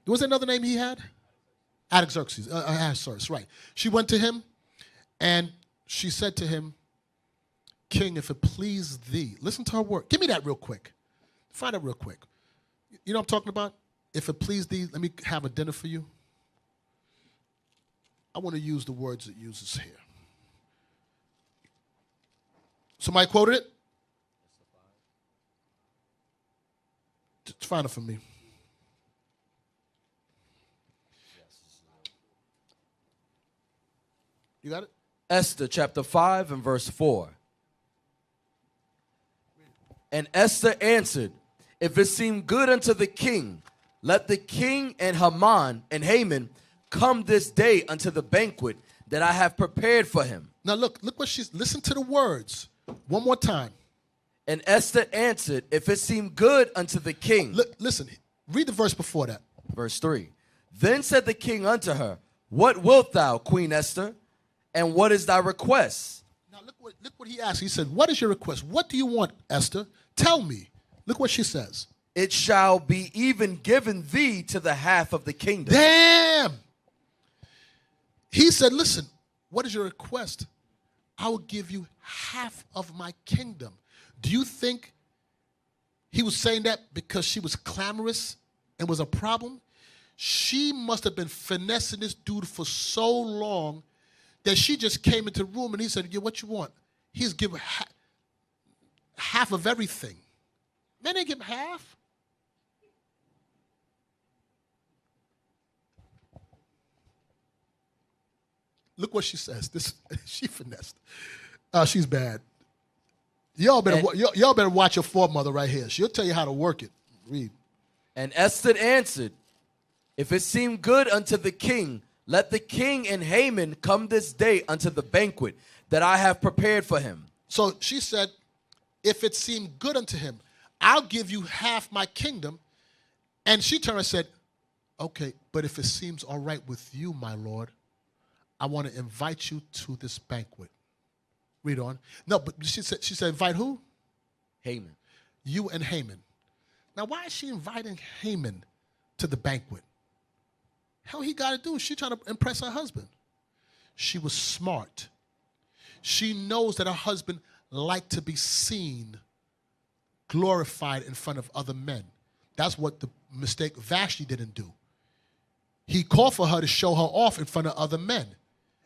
C: Was there another name he had? Artaxerxes. Ahasuerus, right. She went to him and she said to him, King, if it please thee. Listen to her word. Give me that real quick. Find it real quick. You know what I'm talking about? If it please thee, let me have a dinner for you. I want to use the words it uses here. Somebody quoted it? Find it for me. You got it?
I: Esther chapter 5 and verse 4. And Esther answered, if it seem good unto the king, let the king and Haman come this day unto the banquet that I have prepared for him.
C: Now look what listen to the words. One more time.
I: And Esther answered, if it seem good unto the king.
C: Listen, read the verse before that.
I: Verse 3. Then said the king unto her, what wilt thou, Queen Esther? And what is thy request?
C: Now look what he asked. He said, what is your request? What do you want, Esther? Tell me. Look what she says.
I: It shall be even given thee to the half of the kingdom.
C: Damn. He said, listen, what is your request? I will give you half of my kingdom. Do you think he was saying that because she was clamorous and was a problem? She must have been finessing this dude for so long that she just came into the room and he said, yeah, what you want? He's giving half of everything. Man, they give him half. Look what she says. She finessed. She's bad. Y'all better watch your foremother right here. She'll tell you how to work it. Read.
I: And Esther answered, if it seem good unto the king, let the king and Haman come this day unto the banquet that I have prepared for him.
C: So she said, if it seem good unto him, I'll give you half my kingdom. And she turned and said, okay, but if it seems all right with you, my lord, I want to invite you to this banquet. Read on. No, but she said, invite who?
I: Haman.
C: You and Haman. Now, why is she inviting Haman to the banquet? Hell, he got to do. She's trying to impress her husband. She was smart. She knows that her husband liked to be seen, glorified in front of other men. That's what the mistake Vashti didn't do. He called for her to show her off in front of other men,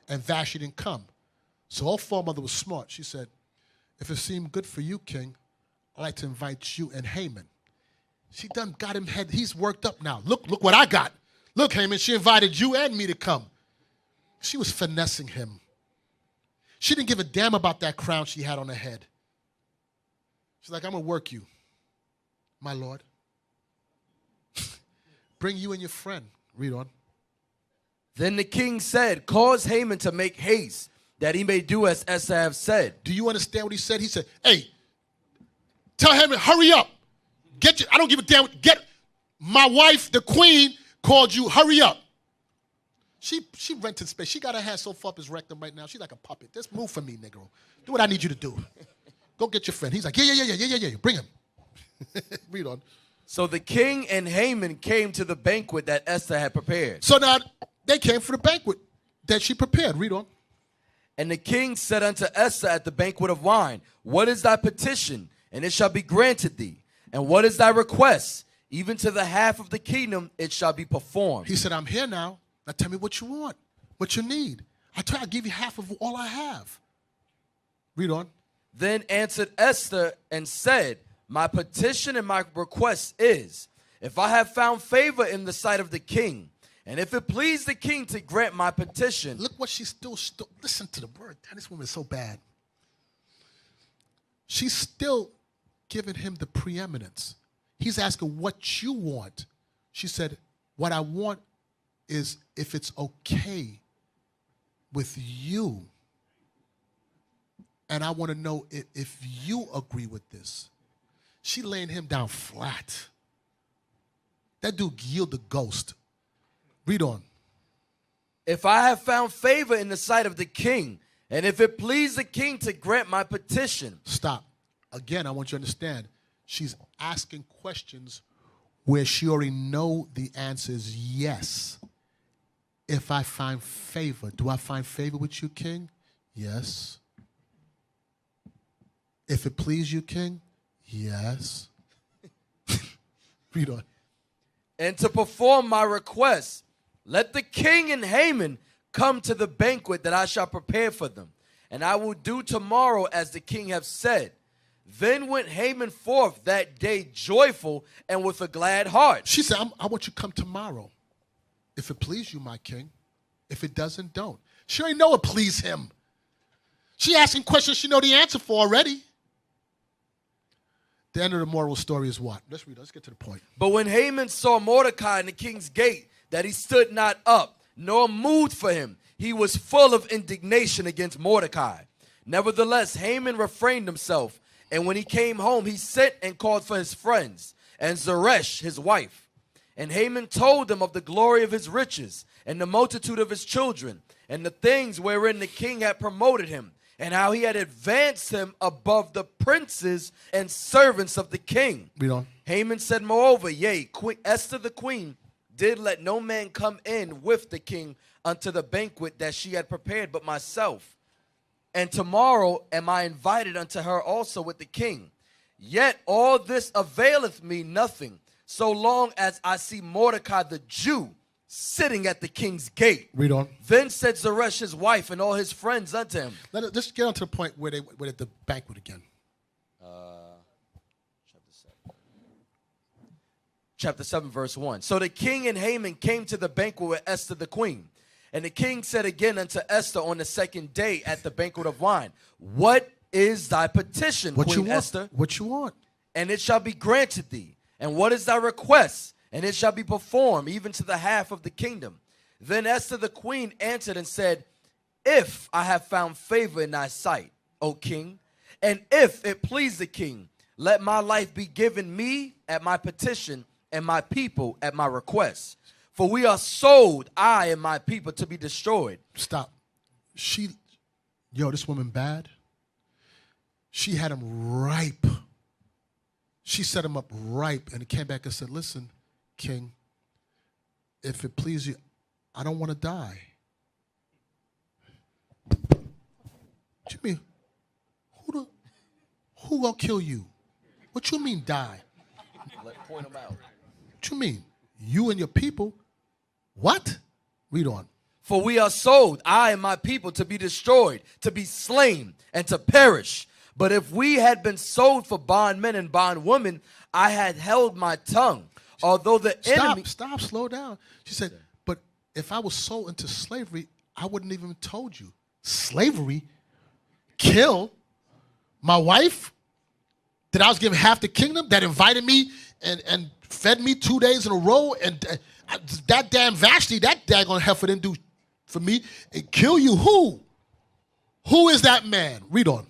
C: and Vashti didn't come. So her foremother was smart. She said, if it seemed good for you, king, I'd like to invite you and Haman. She done got him head. He's worked up now. Look what I got. Look, Haman, she invited you and me to come. She was finessing him. She didn't give a damn about that crown she had on her head. She's like, I'm going to work you, my lord. Bring you and your friend. Read on.
I: Then the king said, cause Haman to make haste, that he may do as Esther have said.
C: Do you understand what he said? He said, hey, tell Haman, hurry up. I don't give a damn. My wife, the queen, called you. Hurry up. She rented space. She got her hand so far up his rectum right now. She's like a puppet. Just move for me, Negro. Do what I need you to do. Go get your friend. He's like, yeah. Bring him. Read on.
I: So the king and Haman came to the banquet that Esther had prepared.
C: So now they came for the banquet that she prepared. Read on.
I: And the king said unto Esther at the banquet of wine, what is thy petition? And it shall be granted thee. And what is thy request? Even to the half of the kingdom it shall be performed.
C: He said, I'm here now. Now tell me what you want, what you need. I tell you, I'll give you half of all I have. Read on.
I: Then answered Esther and said, my petition and my request is, if I have found favor in the sight of the king, and if it please the king to grant my petition.
C: Look what she's still listen to the word. Damn, this woman is so bad. She's still giving him the preeminence. He's asking what you want. She said, what I want is if it's okay with you. And I want to know if you agree with this. She laying him down flat. That dude yielded the ghost. Read on.
I: If I have found favor in the sight of the king, and if it please the king to grant my petition.
C: Stop. Again, I want you to understand. She's asking questions where she already know the answer is yes. If I find favor. Do I find favor with you, king? Yes. If it please you, king? Yes. Read on.
I: And to perform my request, let the king and Haman come to the banquet that I shall prepare for them. And I will do tomorrow as the king hath said. Then went Haman forth that day joyful and with a glad heart.
C: She said, I want you to come tomorrow. If it please you, my king. If it doesn't, don't. She already know it please him. She asking questions she know the answer for already. The end of the moral story is what? Let's read it. Let's get to the point.
I: But when Haman saw Mordecai in the king's gate, that he stood not up, nor moved for him, he was full of indignation against Mordecai. Nevertheless, Haman refrained himself, and when he came home, he sent and called for his friends, and Zeresh, his wife. And Haman told them of the glory of his riches, and the multitude of his children, and the things wherein the king had promoted him, and how he had advanced him above the princes and servants of the king.
C: Read on.
I: Haman said, moreover, yea, Esther the queen did let no man come in with the king unto the banquet that she had prepared but myself. And tomorrow am I invited unto her also with the king. Yet all this availeth me nothing, so long as I see Mordecai the Jew sitting at the king's gate.
C: Read on.
I: Then said Zeresh his wife and all his friends unto him.
C: Let's get on to the point where they were at the banquet again.
I: Chapter 7, verse 1. So the king and Haman came to the banquet with Esther the queen. And the king said again unto Esther on the second day at the banquet of wine, what is thy petition,
C: What
I: Queen
C: you want?
I: Esther?
C: What you want?
I: And it shall be granted thee. And what is thy request? And it shall be performed, even to the half of the kingdom. Then Esther the queen answered and said, if I have found favor in thy sight, O king, and if it please the king, let my life be given me at my petition, and my people at my request. For we are sold, I and my people, to be destroyed.
C: Stop. This woman bad. She had him ripe. She set him up ripe, and he came back and said, listen, king, if it please you, I don't want to die. What you mean? Who gonna kill you? What you mean die?
I: Point him out.
C: What you mean? You and your people? What? Read on.
I: For we are sold, I and my people, to be destroyed, to be slain, and to perish. But if we had been sold for bondmen and bondwomen, I had held my tongue. Although the enemy...
C: Stop, slow down. She said, but if I was sold into slavery, I wouldn't even have told you. Slavery? Kill my wife? That I was given half the kingdom? That invited me and fed me 2 days in a row? And that damn Vashti, that daggone heifer didn't do for me. And kill you? Who? Who is that man? Read on.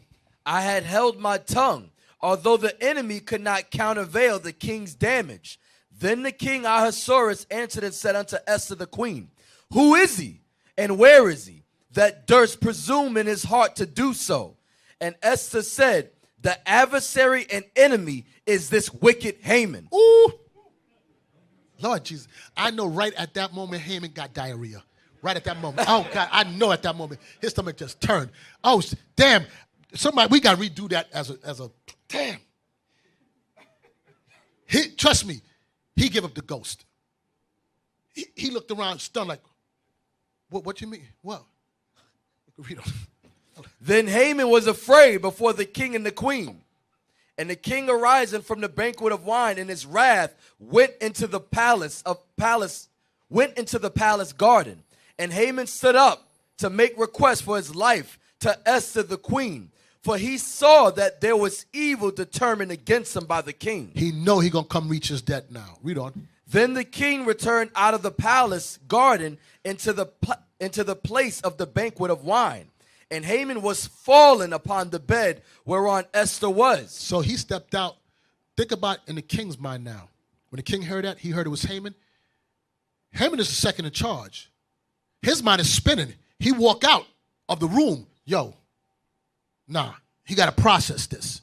I: I had held my tongue, although the enemy could not countervail the king's damage. Then the king Ahasuerus answered and said unto Esther the queen, who is he, and where is he, that durst presume in his heart to do so? And Esther said, the adversary and enemy is this wicked Haman.
C: Ooh. Lord Jesus. I know right at that moment Haman got diarrhea. Right at that moment. Oh, God, I know at that moment his stomach just turned. Oh, damn. Somebody, we got to redo that as a damn. Trust me, he gave up the ghost. He looked around stunned like, what you mean? What? Read on.
I: Then Haman was afraid before the king and the queen. And the king arising from the banquet of wine in his wrath went into the palace garden. And Haman stood up to make request for his life to Esther the queen. For he saw that there was evil determined against him by the king.
C: He know he gonna come reach his death now. Read on.
I: Then the king returned out of the palace garden into the place of the banquet of wine. And Haman was fallen upon the bed whereon Esther was.
C: So he stepped out. Think about in the king's mind now. When the king heard that, he heard it was Haman. Haman is the second in charge. His mind is spinning. He walk out of the room. Yo, nah, he got to process this.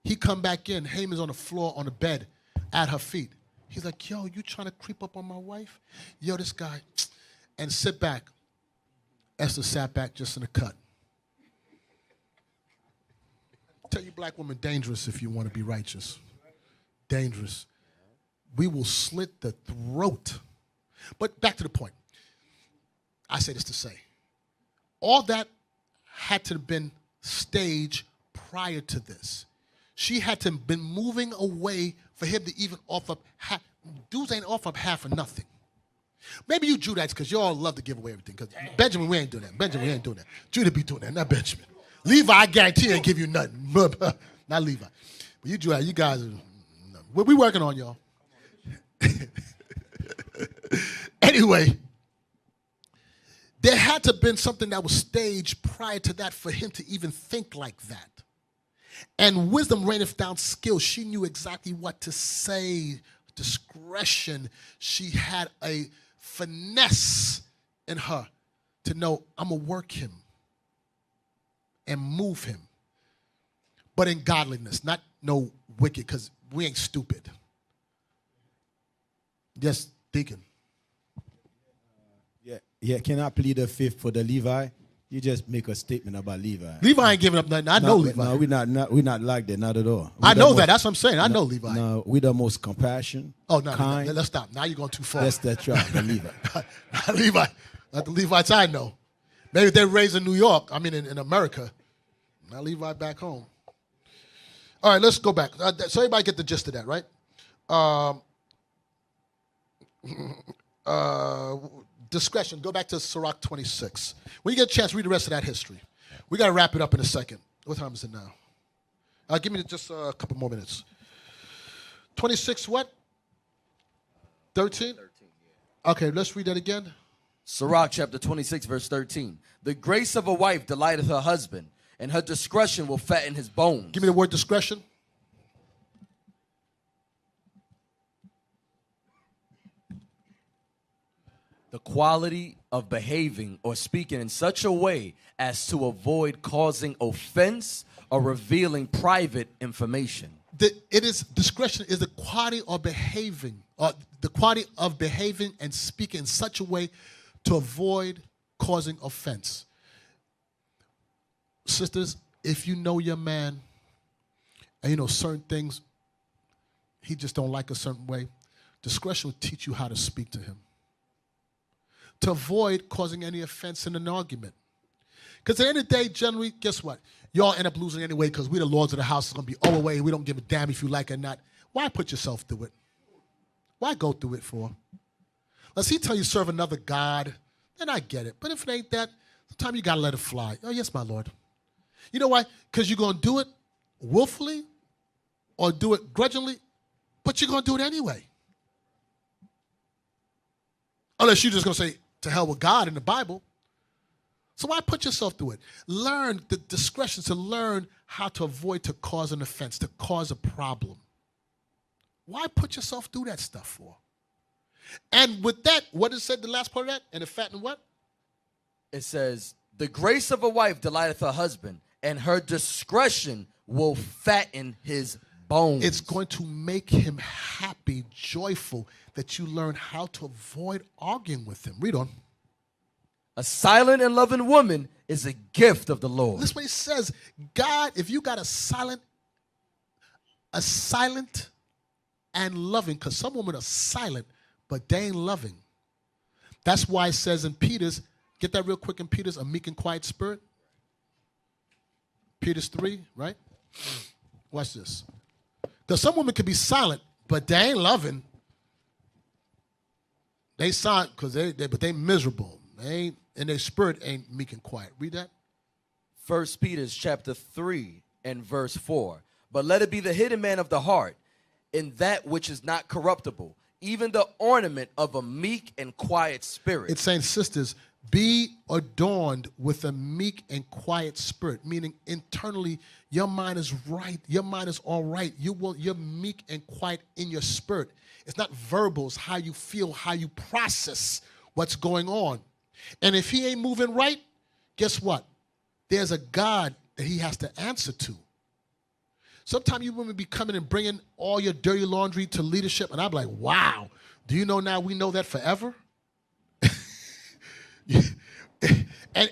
C: He come back in. Haman's on the floor on the bed at her feet. He's like, yo, you trying to creep up on my wife? Yo, this guy. And sit back. Esther sat back just in the cut. Tell you black women, dangerous if you want to be righteous. Dangerous. We will slit the throat. But back to the point. I say this to say, all that had to have been staged prior to this. She had to have been moving away for him to even offer up half. Dudes ain't offer up half or nothing. Maybe you Judites, because you all love to give away everything. Because Benjamin, we ain't doing that. Benjamin, we ain't doing that. Judah be doing that, not Benjamin. Levi, I guarantee ain't give you nothing. Not Levi. But you Judites, you guys are, what we working on, y'all? Anyway, there had to have been something that was staged prior to that for him to even think like that. And wisdom reigneth down skill. She knew exactly what to say, discretion. She had a finesse in her to know, I'm going to work him and move him. But in godliness, not no wicked, because we ain't stupid. Yes, Deacon.
D: Yeah, can I plead the fifth for the Levi? You just make a statement about Levi.
C: Levi ain't giving up nothing. I know Levi.
D: No, we're not like that, not at all.
C: I know that. That's what I'm saying. I know Levi.
D: No, we're the most compassion.
C: Oh, no,
D: kind.
C: no, let's stop. Now you're going too far.
D: That's right, the Levi.
C: Not Levi. Not the Levites I know. Maybe they're raised in New York. I mean, in America. Not Levi back home. All right, let's go back. So everybody get the gist of that, right? Discretion. Go back to Sirach 26. When you get a chance, read the rest of that history. We got to wrap it up in a second. What time is it now? Give me just a couple more minutes. 26 what? 13? Okay, let's read that again.
I: Sirach chapter 26, verse 13. The grace of a wife delighteth her husband, and her discretion will fatten his bones.
C: Give me the word discretion.
I: The quality of behaving or speaking in such a way as to avoid causing offense or revealing private information.
C: Discretion is the quality of behaving, and speaking in such a way to avoid causing offense. Sisters, if you know your man, and you know certain things, he just don't like a certain way, discretion will teach you how to speak to him, to avoid causing any offense in an argument. Because at the end of the day, generally, guess what? Y'all end up losing anyway because we the lords of the house. It's going to be our way. We don't give a damn if you like it or not. Why put yourself through it? Why go through it for? Unless he tell you serve another God, then I get it. But if it ain't that, sometimes you got to let it fly. Oh, yes, my Lord. You know why? Because you're going to do it willfully or do it grudgingly, but you're going to do it anyway. Unless you're just going to say, to hell with God in the Bible. So why put yourself through it? Learn the discretion to learn how to avoid to cause an offense, to cause a problem. Why put yourself through that stuff for? And with that, what is said the last part of that? And the fatten what?
I: It says, the grace of a wife delighteth her husband, and her discretion will fatten his bones.
C: It's going to make him happy, joyful, that you learn how to avoid arguing with him. Read on.
I: A silent and loving woman is a gift of the Lord.
C: This is what he says. God, if you got a silent and loving, because some women are silent, but they ain't loving. That's why it says in Peter's, get that real quick in Peter's, a meek and quiet spirit. Peter's 3, right? Watch this. Because some women can be silent, but they ain't loving. They silent because but they miserable. They ain't, and their spirit ain't meek and quiet. Read that.
I: 1 Peter chapter 3 and verse 4. But let it be the hidden man of the heart, in that which is not corruptible, even the ornament of a meek and quiet spirit.
C: It's saying, sisters, be adorned with a meek and quiet spirit, meaning internally your mind is right. Your mind is all right. You're meek and quiet in your spirit. It's not verbal. It's how you feel, how you process what's going on. And if he ain't moving right, guess what? There's a God that he has to answer to. Sometimes you women be coming and bringing all your dirty laundry to leadership, and I'm like, wow, do you know now we know that forever? And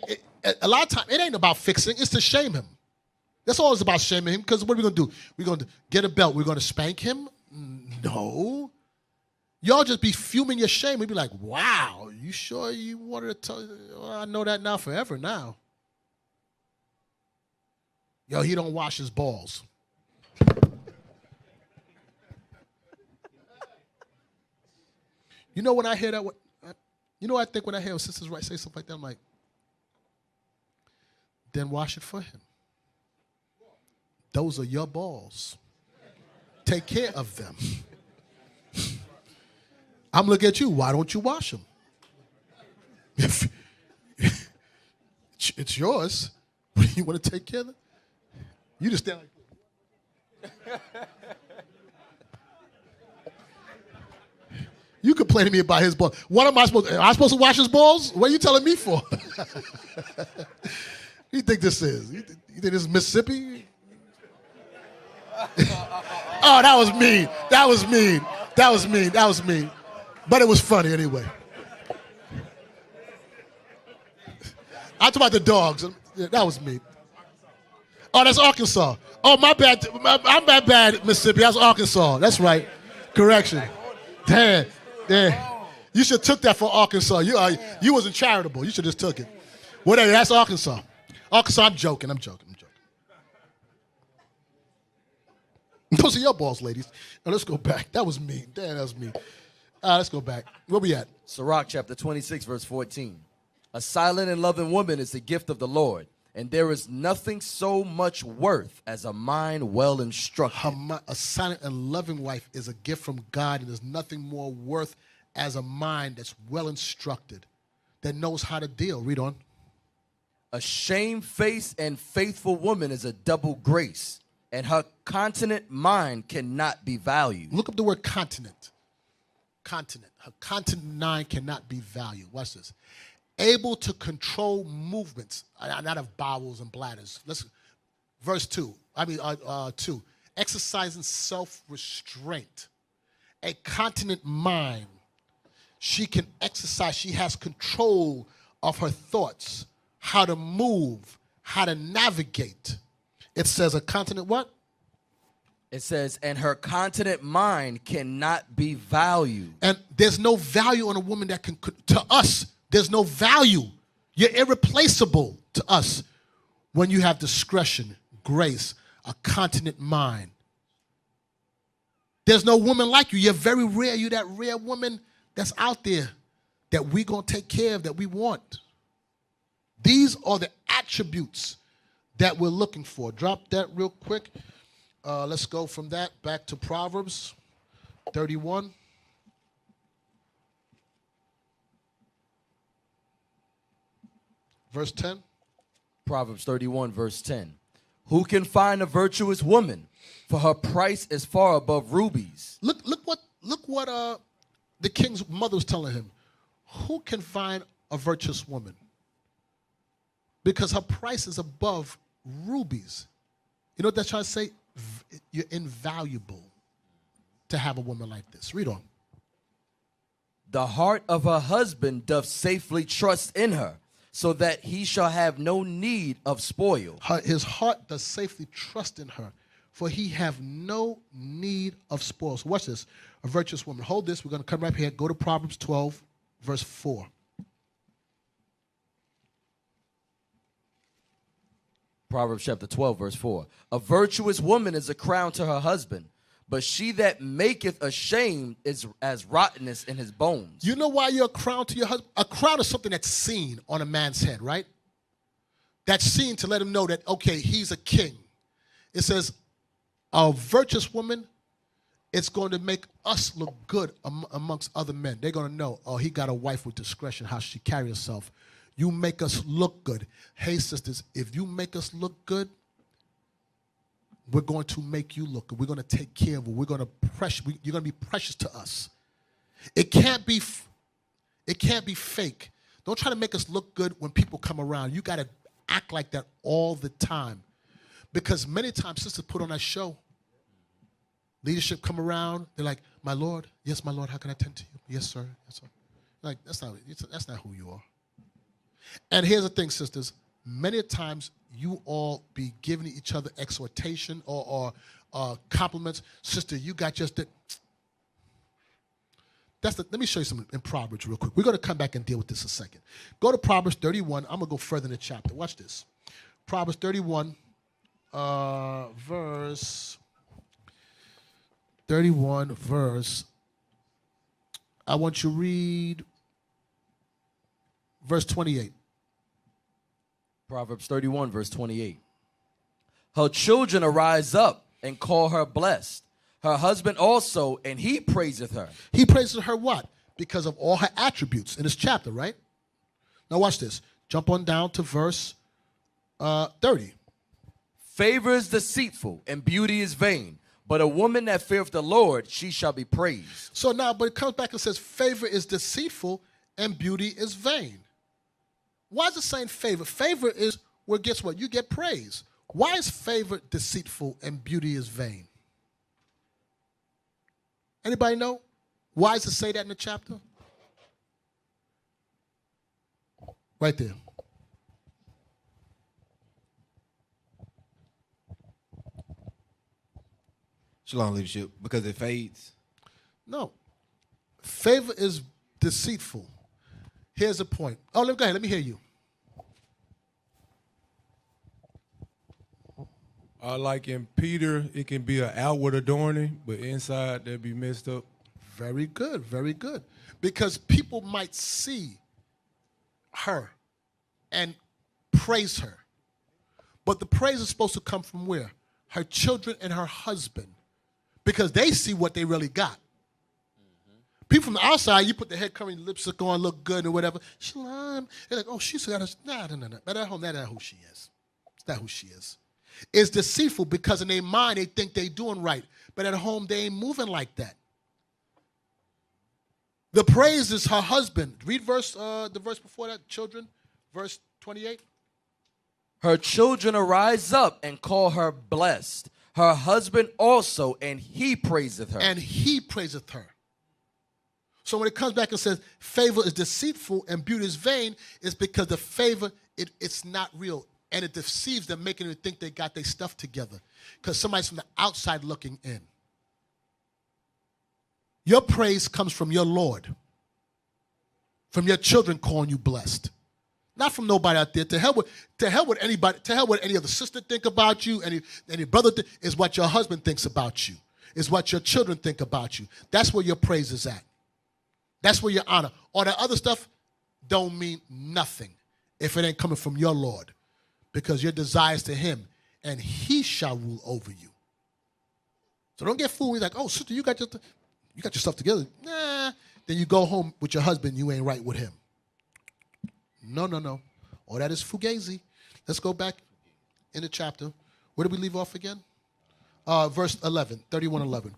C: a lot of times, it ain't about fixing. It's to shame him. That's all it's about, shaming him, because what are we going to do? We're going to get a belt. We're going to spank him? No. Y'all just be fuming your shame. We'd be like, wow, you sure you wanted to tell? Well, I know that now forever now. Yo, he don't wash his balls. You know when I hear that, You know what I think when I hear sisters say something like that? I'm like, then wash it for him. Those are your balls. Take care of them. I'm looking at you. Why don't you wash them? If it's yours, you want to take care of them? You just stand like You complain to me about his balls. What am I supposed to? Am I supposed to wash his balls? What are you telling me for? You think this is? You think this is Mississippi? Oh, that was mean. That was mean. That was mean. That was mean. But it was funny anyway. I talk about the dogs. Yeah, that was me. Oh, that's Arkansas. Oh, my bad. I'm bad, Mississippi. That's Arkansas. That's right. Correction. Damn. You should have took that for Arkansas. You wasn't charitable. You should have just took it. Whatever. That's Arkansas. Arkansas. I'm joking. Those are your balls, ladies. Now let's go back. That was mean. Damn, that was mean. Let's go back. Where we at?
I: Sirach chapter 26, verse 14. A silent and loving woman is the gift of the Lord, and there is nothing so much worth as a mind well instructed.
C: A silent and loving wife is a gift from God, and there's nothing more worth as a mind that's well instructed, that knows how to deal. Read on.
I: A shamefaced and faithful woman is a double grace, and her continent mind cannot be valued.
C: Look up the word continent. Continent. Her continent mind cannot be valued. Watch this. Able to control movements, not of bowels and bladders. Verse 2. 2. Exercising self-restraint. A continent mind. She can exercise. She has control of her thoughts, how to move, how to navigate. It says a continent what?
I: It says, and her continent mind cannot be valued.
C: And there's no value on a woman that can, to us, there's no value. You're irreplaceable to us when you have discretion, grace, a continent mind. There's no woman like you. You're very rare. You're that rare woman that's out there that we're going to take care of, that we want. These are the attributes that we're looking for. Drop that real quick. Let's go from that back to Proverbs 31. Verse 10.
I: Proverbs 31, verse 10. Who can find a virtuous woman? For her price is far above rubies.
C: Look what the king's mother was telling him. Who can find a virtuous woman? Because her price is above rubies. You know what that's trying to say? You're invaluable to have a woman like this. Read on.
I: The heart of her husband doth safely trust in her, so that he shall have no need of spoil.
C: His heart does safely trust in her, for he have no need of spoil. So watch this. A virtuous woman. Hold this. We're going to come right here. Go to Proverbs 12, verse 4.
I: Proverbs chapter 12, verse 4. A virtuous woman is a crown to her husband, but she that maketh ashamed is as rottenness in his bones.
C: You know why you're a crown to your husband? A crown is something that's seen on a man's head, right? That's seen to let him know that, okay, he's a king. It says, a virtuous woman, it's going to make us look good amongst other men. They're going to know, oh, he got a wife with discretion, how she carry herself. You make us look good. Hey, sisters, if you make us look good, we're going to make you look good. We're going to take care of you. We're going to you're going to be precious to us. It can't be fake. Don't try to make us look good when people come around. You got to act like that all the time. Because many times sisters put on that show. Leadership come around. They're like, my Lord. Yes, my Lord. How can I attend to you? Yes, sir. Yes, sir. Like, that's not who you are. And here's the thing, sisters. Many times you all be giving each other exhortation or compliments. Sister, you got just that. Let me show you something in Proverbs real quick. We're going to come back and deal with this a second. Go to Proverbs 31. I'm going to go further in the chapter. Watch this. Proverbs 31, verse. I want you to read verse 28.
I: Proverbs 31, verse 28. Her children arise up and call her blessed. Her husband also, and he praiseth her.
C: He praises her what? Because of all her attributes in this chapter, right? Now watch this. Jump on down to verse 30.
I: Favor is deceitful, and beauty is vain. But a woman that feareth the Lord, she shall be praised.
C: So now, but it comes back and says, favor is deceitful, and beauty is vain. Why is it saying favor? Favor is where, guess what? You get praise. Why is favor deceitful and beauty is vain? Anybody know? Why does it say that in the chapter? Right there.
F: Shalom, leadership, because it fades.
C: No. Favor is deceitful. Here's the point. Oh, go ahead. Let me hear you.
B: Like in Peter, it can be an outward adorning, but inside they'll be messed up.
C: Very good, very good. Because people might see her and praise her. But the praise is supposed to come from where? Her children and her husband. Because they see what they really got. People from the outside, you put the head covering, lipstick on, look good or whatever. Shalom. They're like, oh, she's got a... No. But at home, that's not who she is. It's not who she is. It's deceitful because in their mind, they think they're doing right. But at home, they ain't moving like that. The praise is her husband. Read the verse before that, children. Verse 28.
I: Her children arise up and call her blessed. Her husband also, and he praiseth her.
C: And he praiseth her. So when it comes back and says favor is deceitful and beauty is vain, it's because the favor, it's not real. And it deceives them, making them think they got their stuff together. Because somebody's from the outside looking in. Your praise comes from your Lord. From your children calling you blessed. Not from nobody out there. To hell with anybody, to hell with any other sister think about you, any brother is what your husband thinks about you. Is what your children think about you. That's where your praise is at. That's where your honor. All that other stuff don't mean nothing if it ain't coming from your Lord. Because your desires to him, and he shall rule over you. So don't get fooled. He's like, oh, sister, you got your stuff together. Nah. Then you go home with your husband, you ain't right with him. No. All that is fugazi. Let's go back in the chapter. Where did we leave off again? Verse 11, 31:11.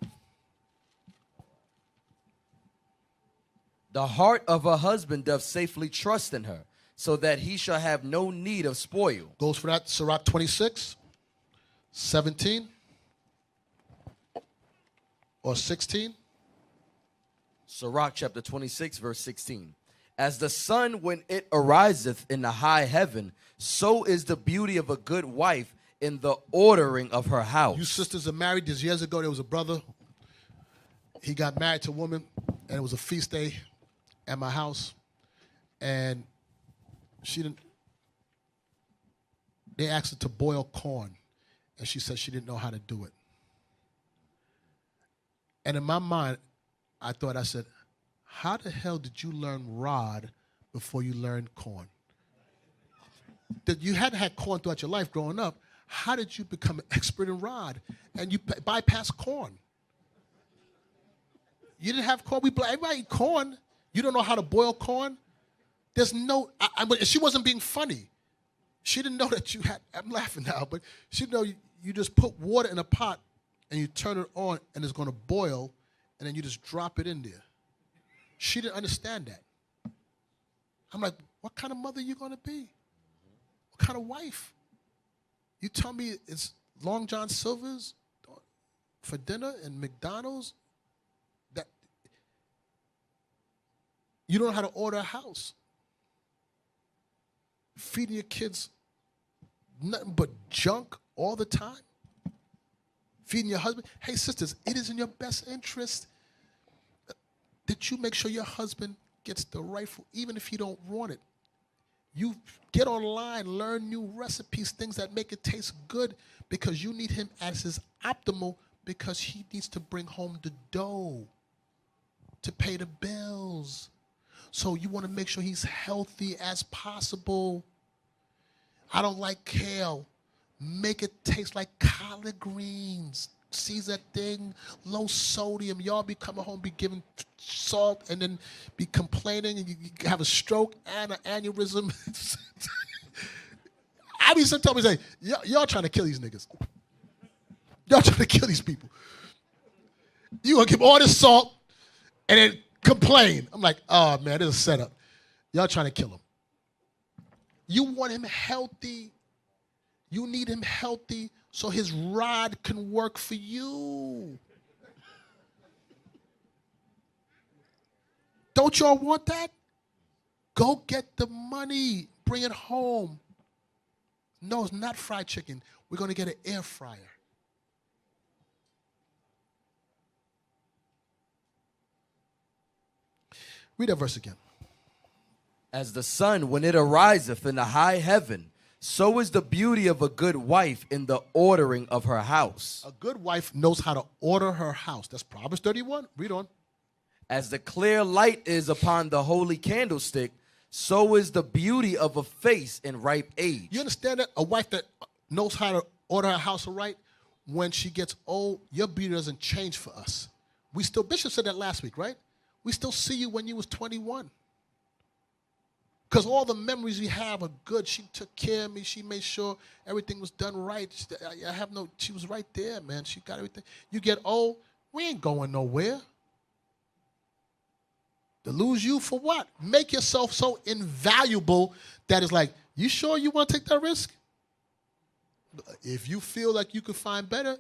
I: The heart of her husband doth safely trust in her, so that he shall have no need of spoil.
C: Goes for that, Sirach 26, 17, or 16.
I: Sirach chapter 26, verse 16. As the sun when it ariseth in the high heaven, so is the beauty of a good wife in the ordering of her house.
C: You sisters are married. This years ago, there was a brother. He got married to a woman, and it was a feast day at my house. And they asked her to boil corn, and she said she didn't know how to do it. And in my mind, I said, how the hell did you learn rod before you learned corn? That you hadn't had corn throughout your life growing up. How did you become an expert in rod and you bypass corn? You didn't have corn. Everybody eat corn. You don't know how to boil corn? There's no, she wasn't being funny. She didn't know that you had, I'm laughing now, but she didn't know you just put water in a pot and you turn it on and it's going to boil and then you just drop it in there. She didn't understand that. I'm like, what kind of mother are you going to be? What kind of wife? You tell me it's Long John Silver's for dinner and McDonald's? That you don't know how to order a house. Feeding your kids nothing but junk all the time. Feeding your husband. Hey, sisters, it is in your best interest that you make sure your husband gets the right food, even if you don't want it. You get online, learn new recipes, things that make it taste good, because you need him as his optimal, because he needs to bring home the dough to pay the bills. So you want to make sure he's healthy as possible. I don't like kale. Make it taste like collard greens. Season that thing, low sodium. Y'all be coming home, be giving salt, and then be complaining, and you have a stroke and an aneurysm. I mean, sometimes say, y'all trying to kill these niggas. Y'all trying to kill these people. You gonna give all this salt and then complain. I'm like, oh man, this is a setup. Y'all trying to kill him. You want him healthy. You need him healthy so his rod can work for you. Don't y'all want that? Go get the money. Bring it home. No, it's not fried chicken. We're going to get an air fryer. Read that verse again.
I: As the sun, when it ariseth in the high heaven, so is the beauty of a good wife in the ordering of her house.
C: A good wife knows how to order her house. That's Proverbs 31. Read on.
I: As the clear light is upon the holy candlestick, so is the beauty of a face in ripe age.
C: You understand that? A wife that knows how to order her house right, when she gets old, your beauty doesn't change for us. We still, Bishop said that last week, right? We still see you when you was 21. Because all the memories we have are good. She took care of me. She made sure everything was done right. She was right there, man. She got everything. You get old, we ain't going nowhere. To lose you for what? Make yourself so invaluable that it's like, you sure you want to take that risk? If you feel like you could find better,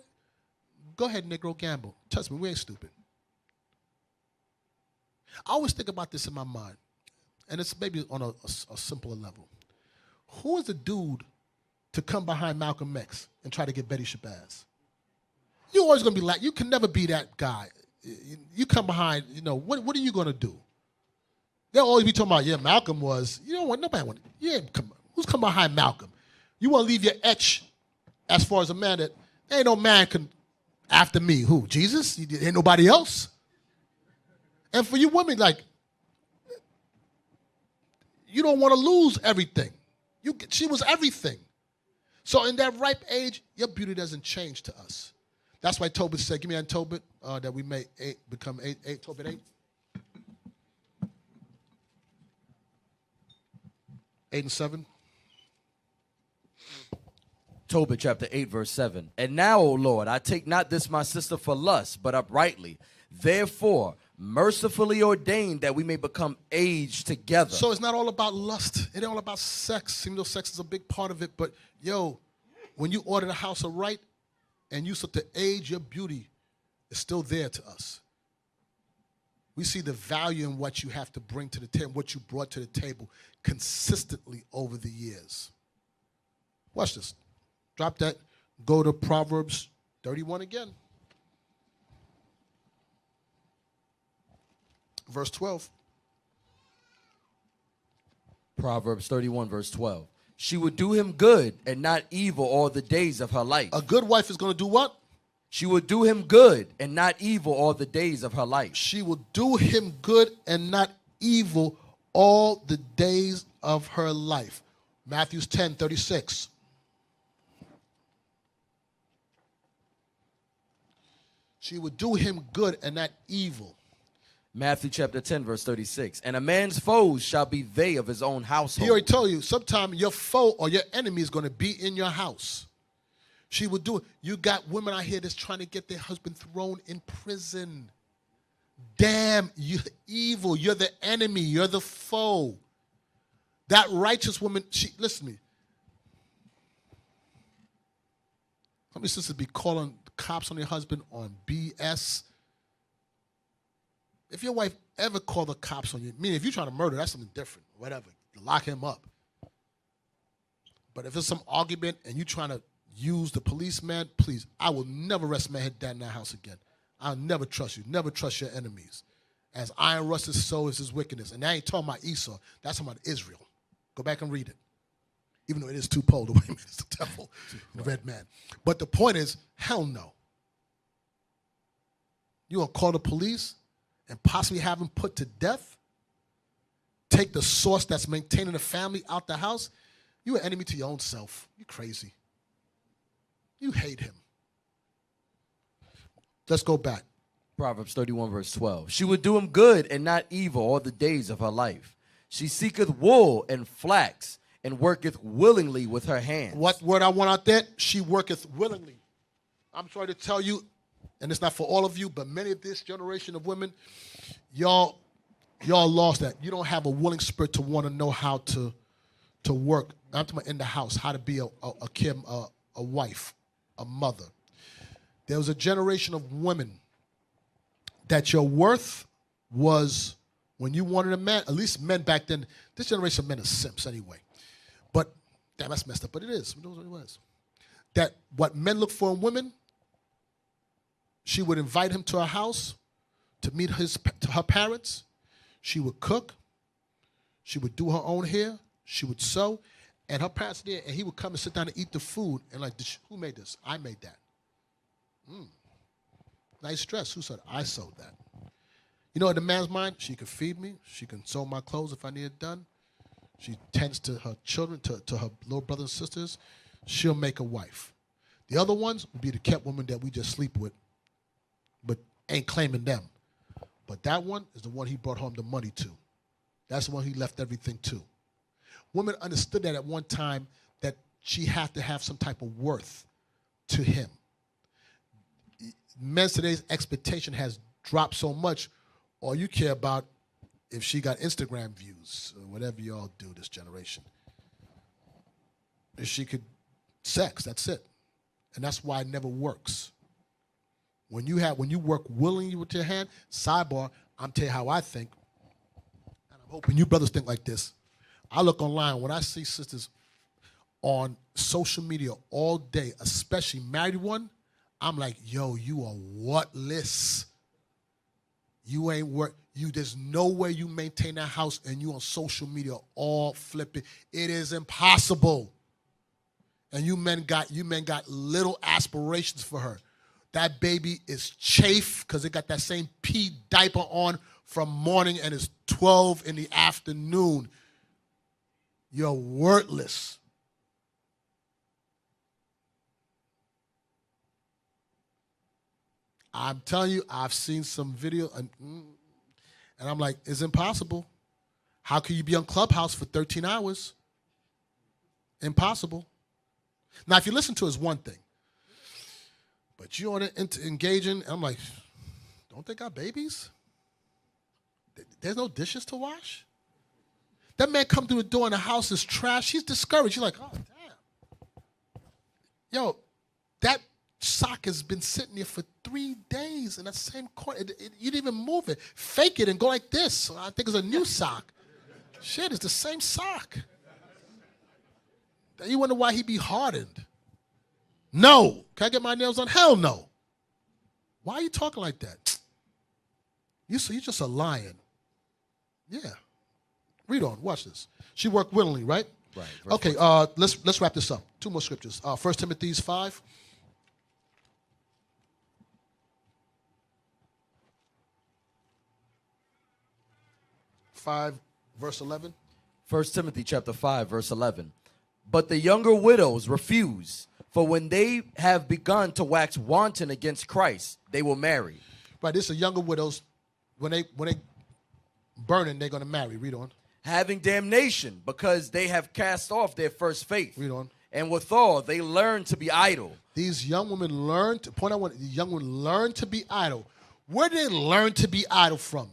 C: go ahead, Negro, gamble. Trust me, we ain't stupid. I always think about this in my mind, and it's maybe on a simpler level. Who is the dude to come behind Malcolm X and try to get Betty Shabazz? You're always going to be like, you can never be that guy. You come behind, what are you going to do? They'll always be talking about, yeah, Malcolm was, you know what, nobody want, who's come behind Malcolm? You want to leave your etch as far as a man that, ain't no man can, after me, who, Jesus? Ain't nobody else? And for you women, like, you don't want to lose everything. She was everything. So in that ripe age, your beauty doesn't change to us. That's why Tobit said, give me that Tobit, that we may become eight, Tobit 8. 8 and 7.
I: Tobit chapter 8, verse 7. And now, O Lord, I take not this my sister for lust, but uprightly. Therefore, mercifully ordained that we may become aged together.
C: So it's not all about lust. It ain't all about sex, even though sex is a big part of it. But, when you order the house of right and you start to age, your beauty is still there to us. We see the value in what you have to bring to the table, what you brought to the table consistently over the years. Watch this. Drop that. Go to Proverbs 31 again. Verse 12.
I: Proverbs 31, verse 12. She would do him good and not evil all the days of her life.
C: A good wife is going to do what?
I: She would do him good and not evil all the days of her life.
C: She will do him good and not evil all the days of her life. Matthew 10:36. She would do him good and not evil.
I: Matthew chapter 10, verse 36. And a man's foes shall be they of his own household.
C: He already told you, sometime your foe or your enemy is going to be in your house. She would do it. You got women out here that's trying to get their husband thrown in prison. Damn, you're evil. You're the enemy. You're the foe. That righteous woman, listen to me. How many sisters be calling cops on your husband on BS? If your wife ever called the cops on you, meaning if you're trying to murder, that's something different, whatever. Lock him up. But if it's some argument and you're trying to use the policeman, please, I will never rest my head down in that house again. I'll never trust you. Never trust your enemies. As iron rusts, so is his wickedness. And I ain't talking about Esau. That's talking about Israel. Go back and read it. Even though it is two-pole, the way it's the devil, the red man. But the point is, hell no. You gonna call the police and possibly have him put to death? take the source that's maintaining the family out the house, you're an enemy to your own self. You crazy. You hate him. Let's go back.
I: Proverbs 31, verse 12. She would do him good and not evil all the days of her life. She seeketh wool and flax and worketh willingly with her hands.
C: What word I want out there? She worketh willingly. I'm sorry to tell you, and it's not for all of you, but many of this generation of women, y'all lost that. You don't have a willing spirit to want to know how to work. I'm talking about in the house, how to be a wife, a mother. There was a generation of women that your worth was when you wanted a man, at least men back then, this generation of men are simps anyway. But, damn, that's messed up, but it is. It was. That what men look for in women, she would invite him to her house to meet her parents. She would cook. She would do her own hair. She would sew. And her parents there, and he would come and sit down and eat the food. And like, who made this? I made that. Nice dress. Who said I sewed that? You know, in the man's mind, she could feed me. She can sew my clothes if I need it done. She tends to her children, to her little brothers and sisters. She'll make a wife. The other ones would be the kept women that we just sleep with, but ain't claiming them. But that one is the one he brought home the money to. That's the one he left everything to. Women understood that at one time, that she had to have some type of worth to him. Men today's expectation has dropped so much, all you care about if she got Instagram views or whatever y'all do this generation. If she could sex, that's it. And that's why it never works. When you work willingly with your hand, sidebar, I'm telling you how I think, and I'm hoping you brothers think like this. I look online, when I see sisters on social media all day, especially married one, I'm like, yo, you are worthless. You ain't worth. There's no way you maintain that house and you on social media all flipping. It is impossible. And you men got little aspirations for her. That baby is chafe because it got that same pee diaper on from morning and it's 12 in the afternoon. You're worthless. I'm telling you, I've seen some video, and I'm like, it's impossible. How can you be on Clubhouse for 13 hours? Impossible. Now, if you listen to it, it's one thing. But you want to engage in, I'm like, don't they got babies? There's no dishes to wash? That man come through the door and the house is trash. He's discouraged. He's like, oh, damn. Yo, that sock has been sitting there for 3 days in that same corner. You didn't even move it. Fake it and go like this. So I think it's a new sock. Shit, it's the same sock. Then you wonder why he be hardened. No. Can I get my nails done? Hell no. Why are you talking like that? You're just a lion. Yeah. Read on. Watch this. She worked willingly, right?
I: Right.
C: Okay, let's wrap this up. 2 more scriptures. 1 Timothy 5. 5, verse 11.
I: 1 Timothy chapter 5, verse 11. But the younger widows refuse, for when they have begun to wax wanton against Christ, they will marry.
C: Right, this is younger widows. When they burning, they're going to marry. Read on.
I: Having damnation, because they have cast off their first faith.
C: Read on.
I: And withal, they learn to be idle.
C: These young women learn to, point out what the young women learn to be idle. Where did they learn to be idle from?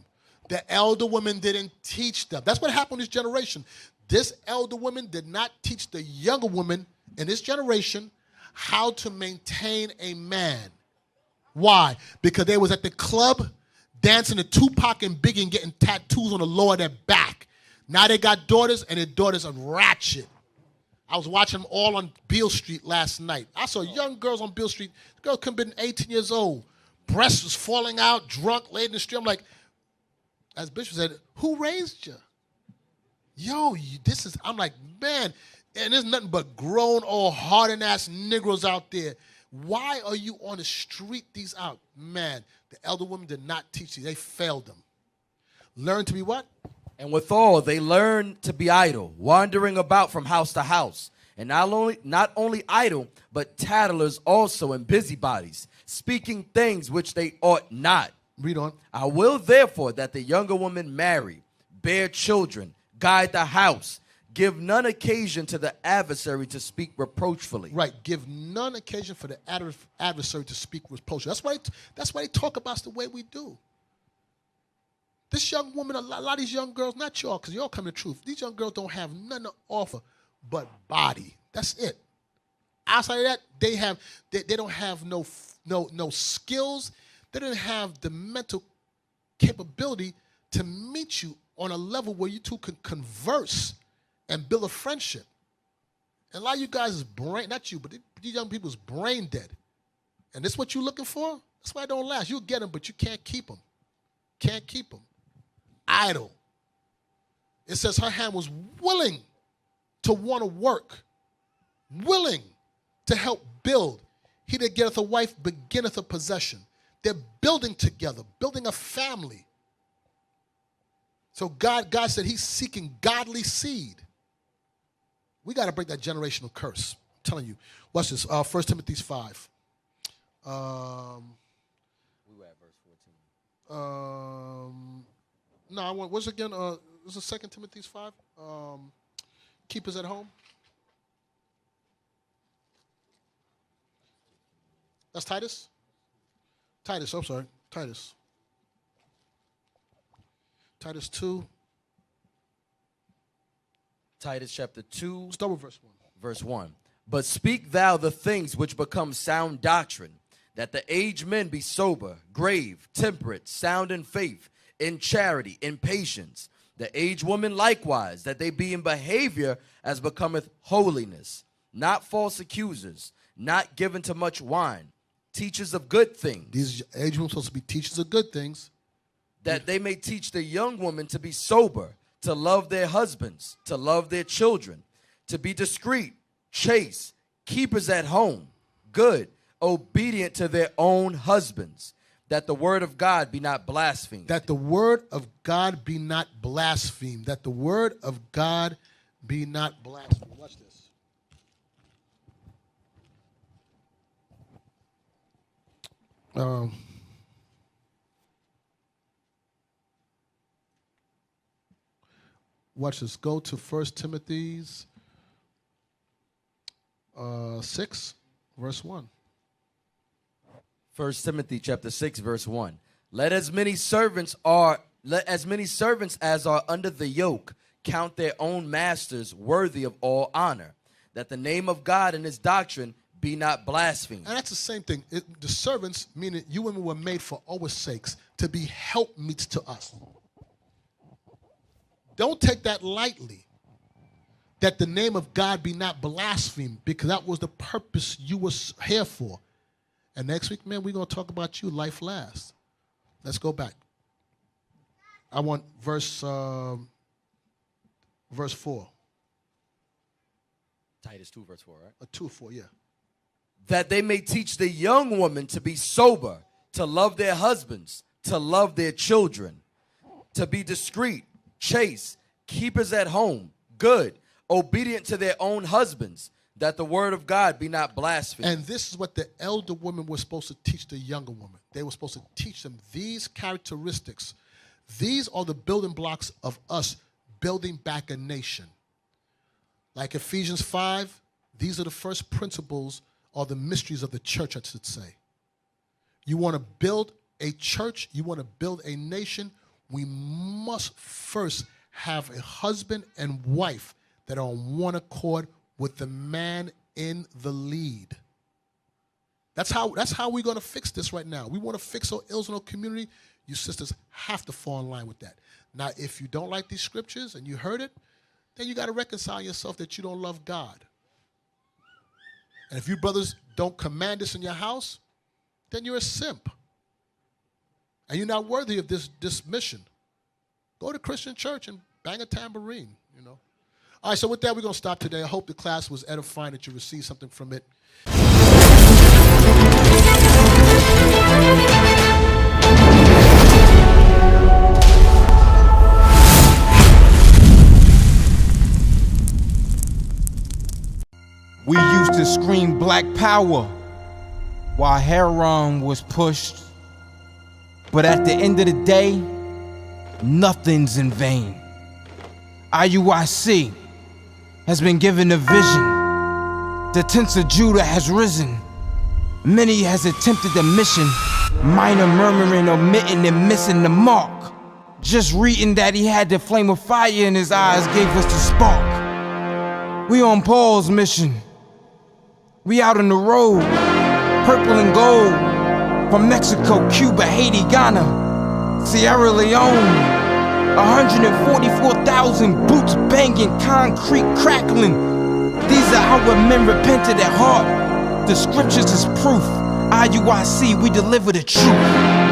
C: The elder women didn't teach them. That's what happened in this generation. This elder woman did not teach the younger women in this generation how to maintain a man. Why? Because they was at the club dancing to Tupac and Biggie and getting tattoos on the lower of their back. Now they got daughters, and their daughters are ratchet. I was watching them all on Beale Street last night. I saw young girls on Beale Street. The girl could have been 18 years old. Breasts was falling out, drunk, laid in the street. I'm like, as Bishop said, who raised you? Yo, I'm like, man, and there's nothing but grown old hardened-ass Negroes out there. Why are you on the street these out? Man, the elder women did not teach you. They failed them. Learn to be what?
I: And withal, they learn to be idle, wandering about from house to house. And not only idle, but tattlers also and busybodies, speaking things which they ought not.
C: Read on.
I: I will therefore that the younger woman marry, bear children, guide the house, give none occasion to the adversary to speak reproachfully.
C: Right. Give none occasion for the adversary to speak reproachfully. That's why they talk about us the way we do. This young woman, a lot of these young girls, not y'all, because y'all come to the truth. These young girls don't have nothing to offer but body. That's it. Outside of that, they don't have no skills. They don't have the mental capability to meet you on a level where you two can converse and build a friendship. And a lot of you guys is brain, not you, but these young people is brain dead. And this is what you're looking for? That's why it don't last. You'll get them, but you can't keep them. Can't keep them. Idle. It says her hand was willing to want to work, willing to help build. He that getteth a wife beginneth a possession. They're building together, building a family. So God said he's seeking godly seed. We got to break that generational curse. I'm telling you. Watch this. 1 Timothy 5.
I: We were at verse 14.
C: No, I want. What's again? This is 2 Timothy 5. Keep us at home. That's Titus. Titus. I'm sorry. Titus. Titus 2.
I: Titus chapter 2.
C: Start with verse 1.
I: Verse 1. But speak thou the things which become sound doctrine, that the aged men be sober, grave, temperate, sound in faith, in charity, in patience. The aged women likewise, that they be in behavior as becometh holiness, not false accusers, not given to much wine, teachers of good things.
C: These aged women are supposed to be teachers of good things.
I: That they may teach the young women to be sober, to love their husbands, to love their children, to be discreet, chaste, keepers at home, good, obedient to their own husbands, that the word of God be not blasphemed.
C: That the word of God be not blasphemed. That the word of God be not blasphemed. Watch this. Watch this. Go to 1 Timothy 6, verse 1.
I: 1 Timothy chapter 6, verse 1. Let as many servants as are under the yoke count their own masters worthy of all honor, that the name of God and his doctrine be not blasphemed.
C: And that's the same thing. The servants, meaning you women were made for our sakes, to be helpmeets to us. Don't take that lightly, that the name of God be not blasphemed, because that was the purpose you were here for. And next week, man, we're going to talk about you, life last. Let's go back. I want verse 4.
I: Titus 2, verse 4, right?
C: 2-4, yeah.
I: That they may teach the young woman to be sober, to love their husbands, to love their children, to be discreet, chaste, keepers at home, good, obedient to their own husbands, that the word of God be not blasphemed.
C: And this is what the elder women were supposed to teach the younger woman. They were supposed to teach them these characteristics. These are the building blocks of us building back a nation. Like Ephesians 5, these are the first principles or the mysteries of the church, I should say. You want to build a church, you want to build a nation, we must first have a husband and wife that are on one accord with the man in the lead. That's how we're going to fix this right now. We want to fix our ills in our community. You sisters have to fall in line with that. Now, if you don't like these scriptures and you heard it, then you got to reconcile yourself that you don't love God. And if you brothers don't command this in your house, then you're a simp. And you're not worthy of this mission. Go to Christian church and bang a tambourine, you know. All right, so with that, we're going to stop today. I hope the class was edifying, that you received something from it.
K: screamed black power while heroin was pushed. But at the end of the day, nothing's in vain. IUIC has been given a vision. The tents of Judah has risen. Many has attempted the mission. Minor murmuring, omitting, and missing the mark. Just reading that he had the flame of fire in his eyes gave us the spark. We on Paul's mission. We out on the road, purple and gold. From Mexico, Cuba, Haiti, Ghana, Sierra Leone. 144,000 boots banging, concrete crackling. These are our men repented at heart. The scriptures is proof. IUIC, we deliver the truth.